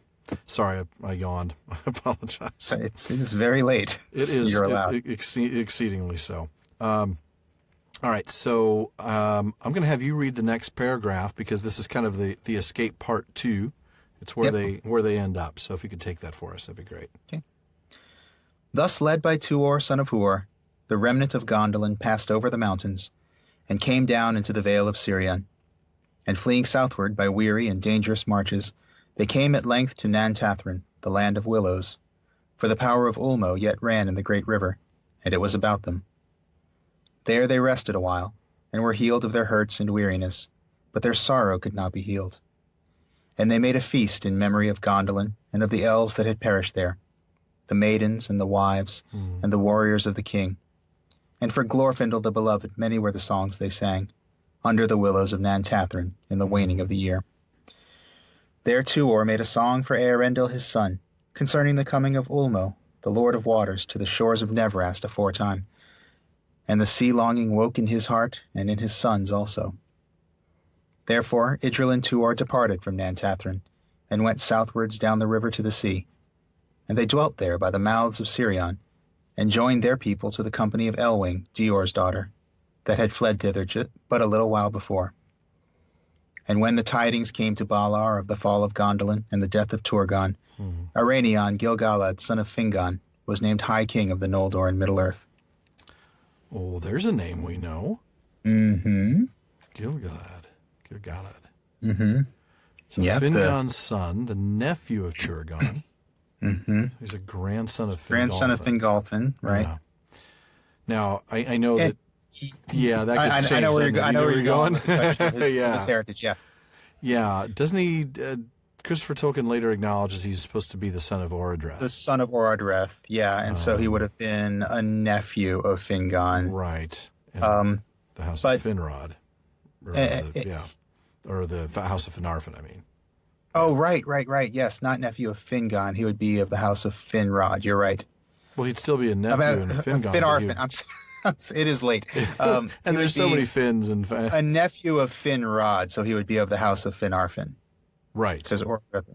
Sorry, I yawned. I apologize. It is very late. It is. You're allowed. Exceedingly so. All right, so I'm going to have you read the next paragraph because this is kind of the escape part 2. It's where they end up. So if you could take that for us, that'd be great. Okay. Thus led by Tuor, son of Huor, the remnant of Gondolin passed over the mountains and came down into the vale of Sirion. And fleeing southward by weary and dangerous marches, they came at length to Nantathrin, the land of willows. For the power of Ulmo yet ran in the great river, and it was about them. There they rested a while, and were healed of their hurts and weariness, but their sorrow could not be healed. And they made a feast in memory of Gondolin and of the elves that had perished there, the maidens and the wives, and the warriors of the king. And for Glorfindel the beloved many were the songs they sang, under the willows of Nantathrin in the waning of the year. There Tuor made a song for Eärendil his son, concerning the coming of Ulmo, the lord of waters, to the shores of Nevrast aforetime. And the sea-longing woke in his heart, and in his son's also. Therefore Idril and Tuor departed from Nantathrin, and went southwards down the river to the sea. And they dwelt there by the mouths of Sirion, and joined their people to the company of Elwing, Dior's daughter, that had fled thither but a little while before. And when the tidings came to Valar of the fall of Gondolin and the death of Turgon, Araenion Gil-galad, son of Fingon, was named High King of the Noldor in Middle-earth. Oh, there's a name we know. Mm-hmm. Gil-galad. Mm-hmm. So Fingon's son, the nephew of Turgon. Mm-hmm. He's a grandson of Fingolfin. Grandson of Fingolfin, right? Yeah. Now, I know that... that gets changed. I know where you're going. His heritage, yeah. Yeah, doesn't he... Christopher Tolkien later acknowledges he's supposed to be the son of Orodreth. The son of Orodreth, yeah, and so he would have been a nephew of Fingon. Right. The House of Finrod. Or the House of Finarfin, I mean. Oh, right. Yes, not nephew of Fingon. He would be of the House of Finrod. You're right. Well, he'd still be a nephew in Fingon. Finarfin. It is late. And there's so many Finns. A nephew of Finrod, so he would be of the House of Finarfin. Right. Because Orodreth.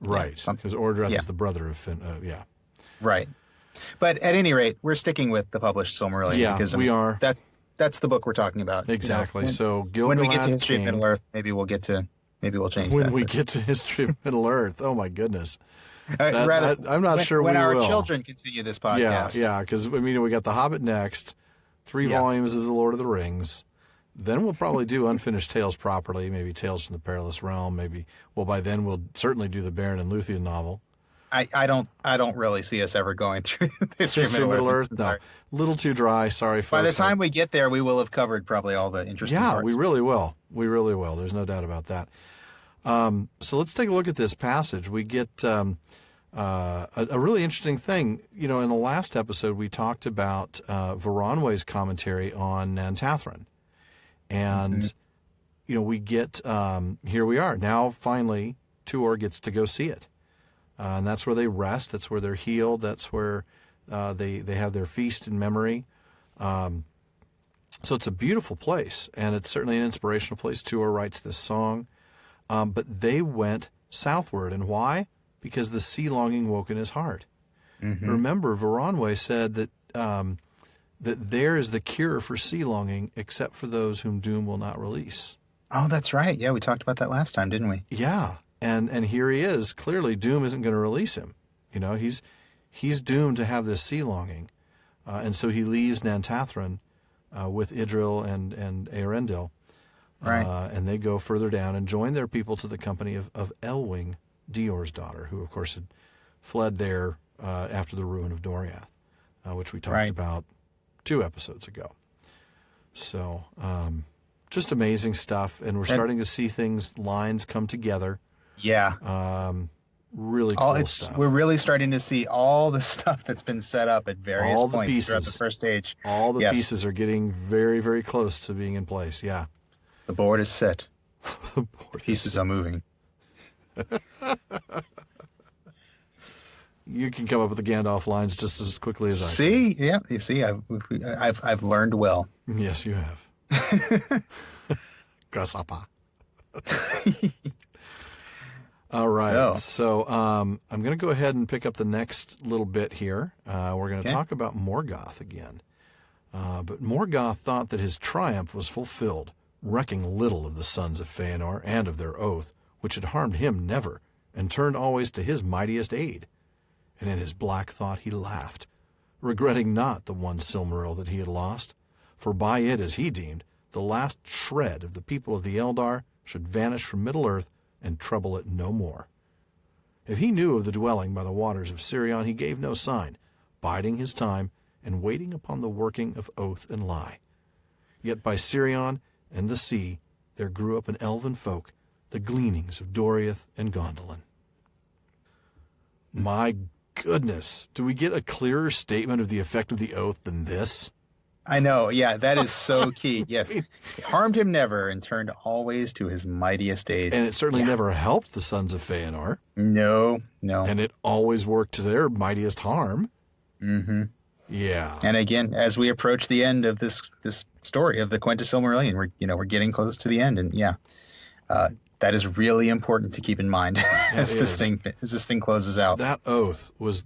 Right. Because Orodreth is the brother of Finn. Right. But at any rate, we're sticking with the published Silmarillion. Yeah, because, we are. That's the book we're talking about. Exactly. So Gil-galad when we get to History of Middle-earth, maybe we'll change that. When we get to History of Middle-earth, oh my goodness. I'm not sure when we will. When our children continue this podcast. Yeah, because we got The Hobbit next, 3 volumes of The Lord of the Rings. Then we'll probably do Unfinished Tales properly, maybe Tales from the Perilous Realm. By then we'll certainly do the Beren and Luthien novel. I don't really see us ever going through History of Middle-earth. No, a little too dry. Sorry, folks. By the time we get there, we will have covered probably all the interesting parts. Yeah, we really will. There's no doubt about that. So let's take a look at this passage. We get a really interesting thing. In the last episode, we talked about Voronway's commentary on Nantathrin. And, we get, here we are. Now, finally, Tuor gets to go see it. And that's where they rest. That's where they're healed. That's where they have their feast in memory. So it's a beautiful place, and it's certainly an inspirational place. Tuor writes this song. But they went southward. And why? Because the sea longing woke in his heart. Mm-hmm. Remember, Voronway said that that there is the cure for sea longing, except for those whom doom will not release. Oh, that's right. Yeah, we talked about that last time, didn't we? Yeah, and here he is. Clearly, doom isn't going to release him. He's doomed to have this sea longing, and so he leaves Nantathrin with Idril and Eärendil, right? And they go further down and join their people to the company of Elwing, Dior's daughter, who of course had fled there after the ruin of Doriath, which we talked about 2 episodes ago. So just amazing stuff, and we're starting to see lines come together. Yeah. Really cool stuff. We're really starting to see all the stuff that's been set up at various points throughout the first stage. All the pieces are getting very, very close to being in place, yeah. The board is set. The board pieces are moving. You can come up with the Gandalf lines just as quickly as I See? Yeah, you see, I've learned well. can. Yes, you have. Grasshopper. All right. So I'm going to go ahead and pick up the next little bit here. We're going to talk about Morgoth again. But Morgoth thought that his triumph was fulfilled, recking little of the sons of Feanor and of their oath, which had harmed him never, and turned always to his mightiest aid. And in his black thought he laughed, regretting not the one Silmaril that he had lost, for by it, as he deemed, the last shred of the people of the Eldar should vanish from Middle-earth and trouble it no more. If he knew of the dwelling by the waters of Sirion, he gave no sign, biding his time and waiting upon the working of oath and lie. Yet by Sirion and the sea there grew up an elven folk, the gleanings of Doriath and Gondolin. My goodness, do we get a clearer statement of the effect of the oath than this? I know, yeah, that is so key. Yes, it harmed him never and turned always to his mightiest aid. And it certainly never helped the sons of Feanor. No. And it always worked to their mightiest harm. Mm-hmm. Yeah. And again, as we approach the end of this story of the Quenta Silmarillion, we're getting close to the end, and that is really important to keep in mind as this thing closes out. That oath was,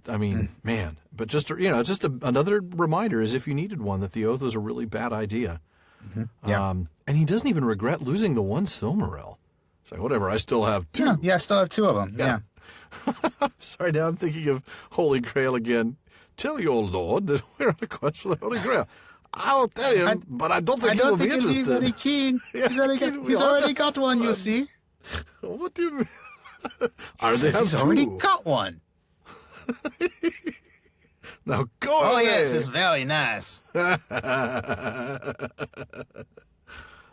man. But just another reminder, as if you needed one, that the oath was a really bad idea. Mm-hmm. Yeah. And he doesn't even regret losing the one Silmaril. It's like, whatever, I still have two. Yeah, I still have two of them. Yeah. Sorry, now I'm thinking of Holy Grail again. Tell your lord that we're on a quest for the Holy Grail. I'll tell him, but I don't think he will be interested. He'll be very keen. He's already got one, you see. What do you mean? He's already got one. Now go away. Oh, yes, it's very nice.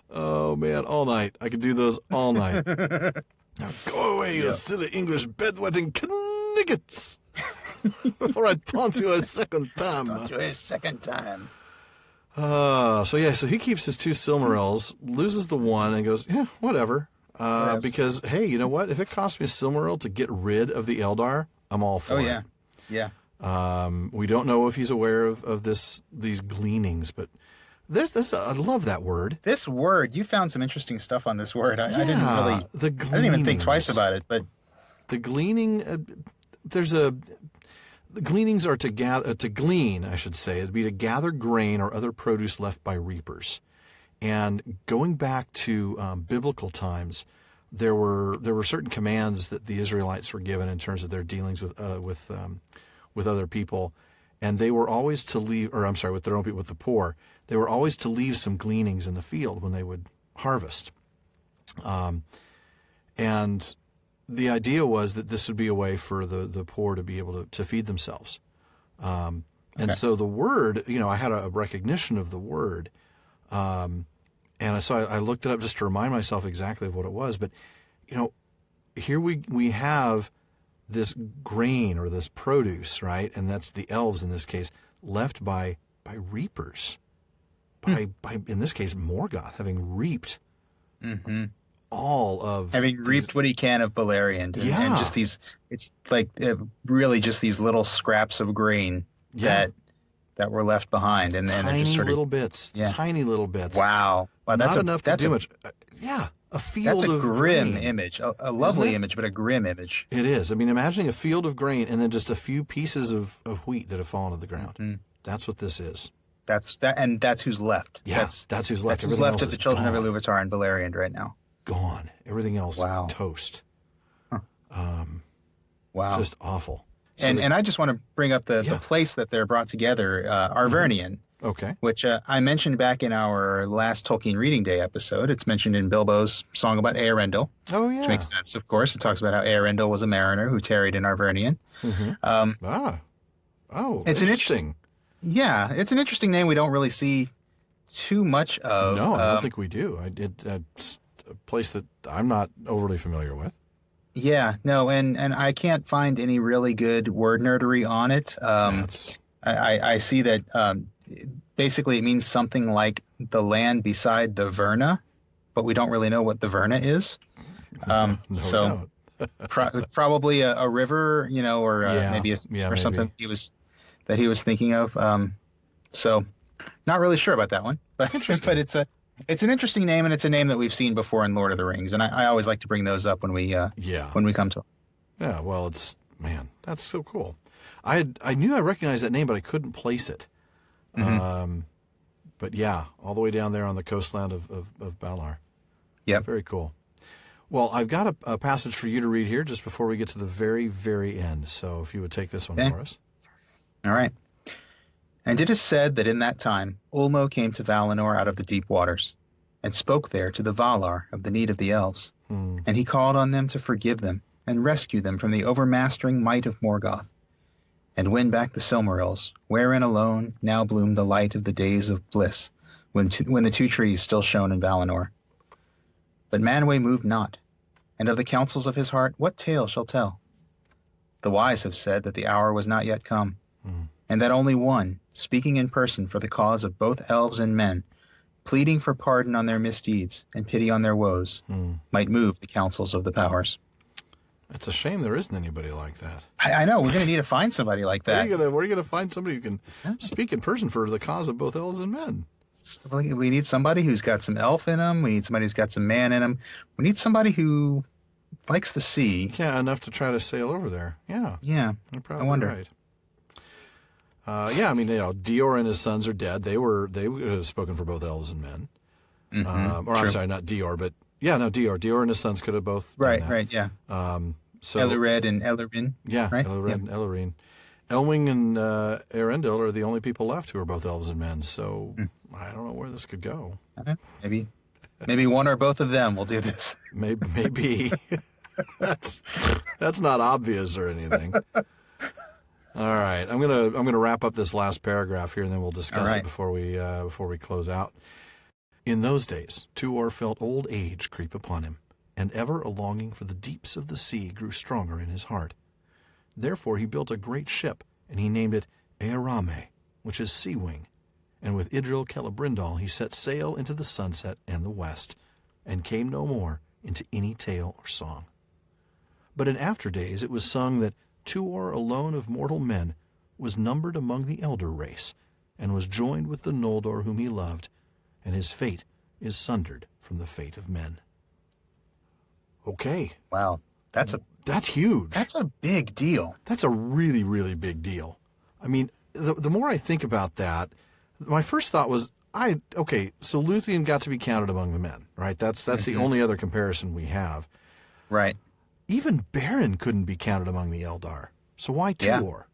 Oh, man, all night. I could do those all night. Now go away, you silly English bedwetting knickets. Before I taunt you a second time. So he keeps his two Silmarils, loses the one, and goes, yeah, whatever. Because, hey, you know what? If it costs me a Silmaril to get rid of the Eldar, I'm all for it. Yeah. We don't know if he's aware of these gleanings, but I love that word. This word, you found some interesting stuff on this word. I didn't even think twice about it, but the gleaning, the gleanings are to glean, I should say. It'd be to gather grain or other produce left by reapers. And going back to biblical times, there were certain commands that the Israelites were given in terms of their dealings with other people, and they were always to leave, with their own people, with the poor. They were always to leave some gleanings in the field when they would harvest. And the idea was that this would be a way for the poor to be able to feed themselves. And so the word, I had a recognition of the word. And so I looked it up just to remind myself exactly of what it was. But, here we have this grain or this produce, right? And that's the elves in this case, left by reapers. By in this case, Morgoth, having reaped all of... reaped what he can of Beleriand. And just these, it's like really just these little scraps of grain that were left behind. And then tiny just sort of, little bits. Yeah. Tiny little bits. Wow. Not enough to do much. A field of That's a grim grain. Image. A lovely image, but a grim image. It is. Imagining a field of grain and then just a few pieces of wheat that have fallen to the ground. Mm-hmm. That's what this is. That's who's left. Yeah, that's who's left. That's who's left of the children of Iluvatar and Beleriand right now. Gone. Everything else, toast. Huh. Wow. Just awful. So and I just want to bring up the place that they're brought together, Arvernian. Okay. Which I mentioned back in our last Tolkien Reading Day episode. It's mentioned in Bilbo's song about Eärendil. Oh, yeah. Which makes sense, of course. It talks about how Eärendil was a mariner who tarried in Arvernian. Mm-hmm. It's interesting. It's an interesting name we don't really see too much of. No, I don't think we do. It's a place that I'm not overly familiar with. Yeah, no, and I can't find any really good word nerdery on it. I see that basically it means something like the land beside the Verna, but we don't really know what the Verna is. No doubt. Probably a river, or maybe maybe. something that he was thinking of. So not really sure about that one, but Interesting. it's an interesting name, and it's a name that we've seen before in Lord of the Rings, and I always like to bring those up when we come to. Yeah, well, that's so cool. I knew I recognized that name, but I couldn't place it. Mm-hmm. But yeah, all the way down there on the coastland of Valar. Yep. Very cool. Well, I've got a passage for you to read here just before we get to the very, very end. So if you would take this one for us. All right. And it is said that in that time Ulmo came to Valinor out of the deep waters, and spoke there to the Valar of the need of the elves. And he called on them to forgive them and rescue them from the overmastering might of Morgoth, and win back the Silmarils, wherein alone now bloomed the light of the days of bliss, when the two trees still shone in Valinor. But Manwë moved not, and of the counsels of his heart what tale shall tell? The wise have said that the hour was not yet come, and that only one, speaking in person for the cause of both elves and men, pleading for pardon on their misdeeds and pity on their woes, might move the counsels of the powers. It's a shame there isn't anybody like that. I know. We're going to need to find somebody like that. Where are you going to find somebody who can speak in person for the cause of both elves and men? We need somebody who's got some elf in them. We need somebody who's got some man in them. We need somebody who likes the sea. Yeah, enough to try to sail over there. Yeah. Yeah. You're probably right. I mean, Dior and his sons are dead. They would have spoken for both elves and men. Mm-hmm. I'm sorry, not Dior, but Dior. Dior and his sons could have both done that. Right, yeah. So Ellared and Ellerin. Yeah, right? Ellared and Ellerine. Elwing and Eärendil are the only people left who are both elves and men. So I don't know where this could go. Maybe one or both of them will do this. Maybe. That's not obvious or anything. All right, I'm gonna wrap up this last paragraph here, and then we'll discuss it before we close out. In those days, Tuor felt old age creep upon him, and ever a longing for the deeps of the sea grew stronger in his heart. Therefore he built a great ship, and he named it Eorame, which is Sea Wing. And with Idril Celebrindal he set sail into the sunset and the west, and came no more into any tale or song. But in after days it was sung that Tuor alone of mortal men was numbered among the elder race, and was joined with the Noldor whom he loved, and his fate is sundered from the fate of men. Okay. Wow. That's huge. That's a big deal. That's a really, really big deal. I mean, the more I think about that, my first thought was, so Luthien got to be counted among the men, right? That's the only other comparison we have. Right. Even Beren couldn't be counted among the Eldar. So why Tuor?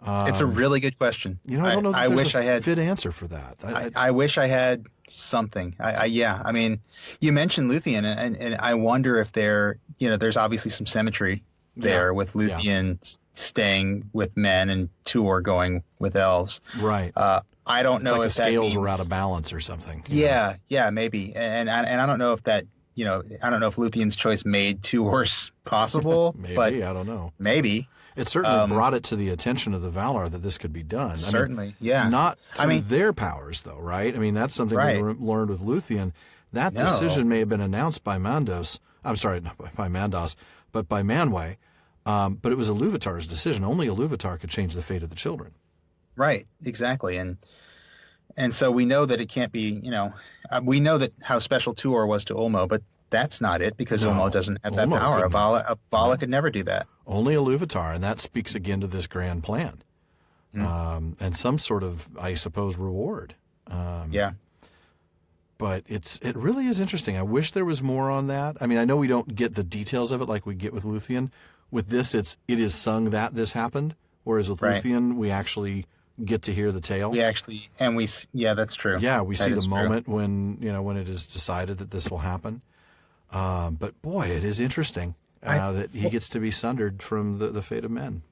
It's a really good question. I don't know that there's a fit answer for that. I wish I had something. I mean, you mentioned Luthien, and I wonder if there's obviously some symmetry there with Luthien staying with men and Tuor going with elves. Right. I don't know if the scales were out of balance or something. Yeah, maybe. And I don't know if that, I don't know if Luthien's choice made Tuor's possible. Maybe, but I don't know. Maybe. It certainly brought it to the attention of the Valar that this could be done. Certainly, Not through their powers, though, right? I mean, that's something we learned with Luthien. That decision may have been announced by Mandos. I'm sorry, not by Mandos, but by Manwë. But it was Iluvatar's decision. Only Iluvatar could change the fate of the children. Right, exactly. And so we know that it can't be, we know that how special Tuor was to Ulmo, but that's not it, because Ulmo doesn't have that power. Vala could never do that. Only Iluvatar, and that speaks again to this grand plan. And some sort of, I suppose, reward. But it really is interesting. I wish there was more on that. I mean, I know we don't get the details of it like we get with Luthien. With this, it is sung that this happened, whereas with Luthien, we actually get to hear the tale. That's true. Yeah, we see the moment when it is decided that this will happen. But boy, it is interesting that he gets to be sundered from the fate of men.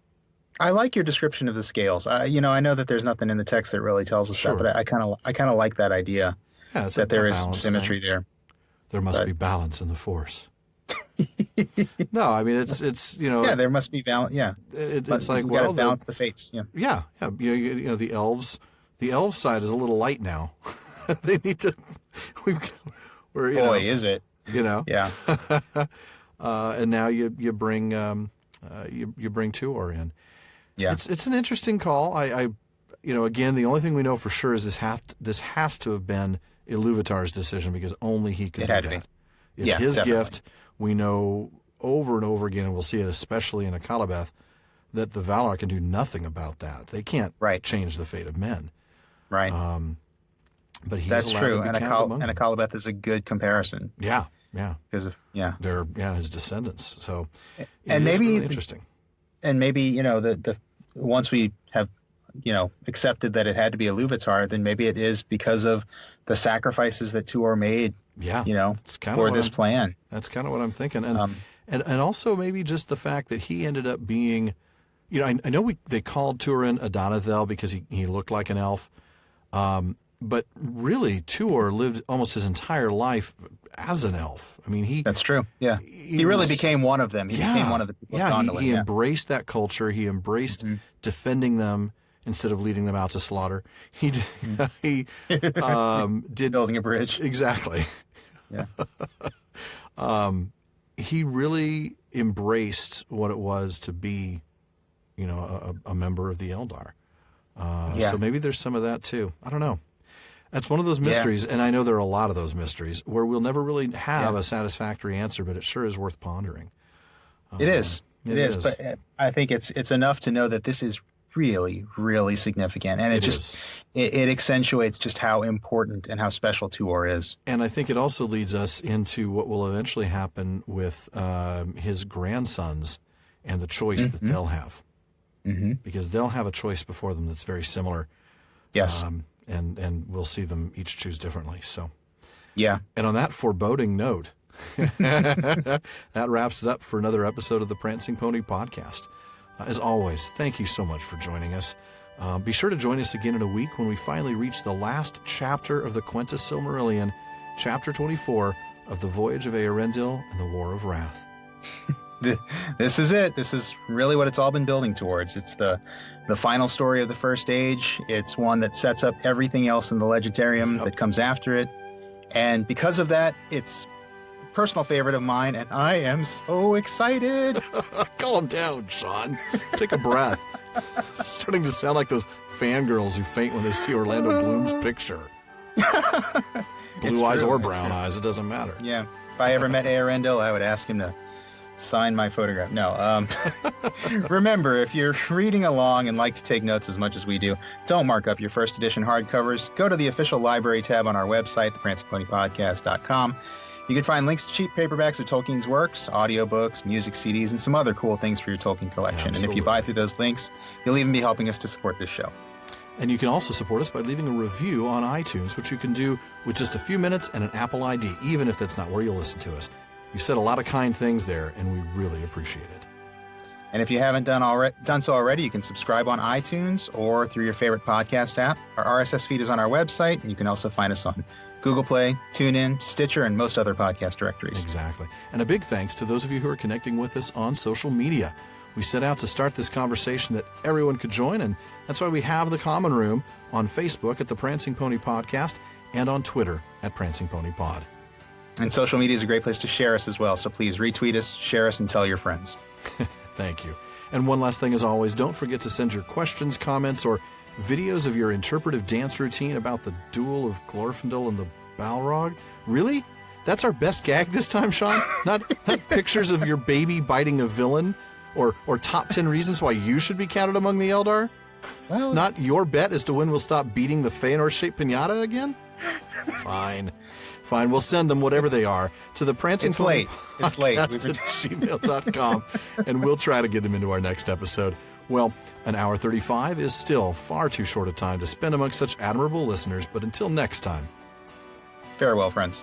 I like your description of the scales. I know that there's nothing in the text that really tells us that, but I kind of like that idea. Yeah, that there is some symmetry there. There must be balance in the Force. No, I mean it's Yeah, there must be balance. Yeah, it's like, we gotta balance the fates. Yeah. The elves. The elf side is a little light now. They need to. Is it? Yeah. and now you bring you bring Tuor in. Yeah, it's an interesting call. I again, the only thing we know for sure is this has to have been Iluvatar's decision because only he could do that. It's his definitely. gift. We know over and over again, and we'll see it especially in Akalabeth, that the Valar can do nothing about that. They can't change the fate of men. Right. But he's That's allowed true, to be and counted among them. Akalabeth is a good comparison. Yeah. Because of They're his descendants. So and it's maybe really interesting. And maybe the once we have accepted that it had to be Iluvatar, then maybe it is because of the sacrifices that Tuor made. Yeah, it's for this plan. That's kind of what I'm thinking, and also maybe just the fact that he ended up being, I know they called Turin Adonethel because he looked like an elf, but really Tuor lived almost his entire life as an elf. I mean, that's true. Yeah, he really became one of them. He became one of the people of Gondolin. He embraced that culture. He embraced defending them instead of leading them out to slaughter. He did building a bridge. Exactly. Yeah. He really embraced what it was to be, a member of the Eldar. So maybe there's some of that too. I don't know. That's one of those mysteries, and I know there are a lot of those mysteries where we'll never really have a satisfactory answer, but it sure is worth pondering. It is. But I think it's enough to know that this is really, really significant, and it accentuates just how important and how special Tuor is. And I think it also leads us into what will eventually happen with his grandsons and the choice that they'll have, because they'll have a choice before them that's very similar. Yes. And we'll see them each choose differently. So, yeah. And on that foreboding note, that wraps it up for another episode of the Prancing Pony Podcast. As always, thank you so much for joining us. Be sure to join us again in a week when we finally reach the last chapter of the Quenta Silmarillion, Chapter 24 of the Voyage of Eärendil and the War of Wrath. This is it. This is really what it's all been building towards. It's the final story of the First Age. It's one that sets up everything else in the Legendarium that comes after it. And because of that, it's a personal favorite of mine, and I am so excited. Calm down, Sean. Take a breath. Starting to sound like those fangirls who faint when they see Orlando Bloom's picture. Blue eyes or brown eyes, it doesn't matter. Yeah. If I ever met Eärendil, I would ask him to sign my photograph. No. Remember, if you're reading along and like to take notes as much as we do, don't mark up your first edition hardcovers. Go to the official library tab on our website, theprancingponypodcast.com. You can find links to cheap paperbacks of Tolkien's works, audiobooks, music CDs, and some other cool things for your Tolkien collection. Absolutely. And if you buy through those links, you'll even be helping us to support this show. And you can also support us by leaving a review on iTunes, which you can do with just a few minutes and an Apple ID, even if that's not where you'll listen to us. You've said a lot of kind things there, and we really appreciate it. And if you haven't done so already, you can subscribe on iTunes or through your favorite podcast app. Our RSS feed is on our website, and you can also find us on Google Play, TuneIn, Stitcher, and most other podcast directories. Exactly. And a big thanks to those of you who are connecting with us on social media. We set out to start this conversation that everyone could join, and that's why we have the Common Room on Facebook at the Prancing Pony Podcast and on Twitter at Prancing Pony Pod. And social media is a great place to share us as well, so please retweet us, share us, and tell your friends. Thank you. And one last thing as always, don't forget to send your questions, comments, or videos of your interpretive dance routine about the duel of Glorfindel and the Balrog. Really? That's our best gag this time, Sean? Not pictures of your baby biting a villain? Or top 10 reasons why you should be counted among the Eldar? Well, not your bet as to when we'll stop beating the Feanor-shaped pinata again? Fine. We'll send them, whatever they are, to the Prancing Pony It's late. at gmail.com, and we'll try to get them into our next episode. Well, an hour 35 is still far too short a time to spend amongst such admirable listeners, but until next time. Farewell, friends.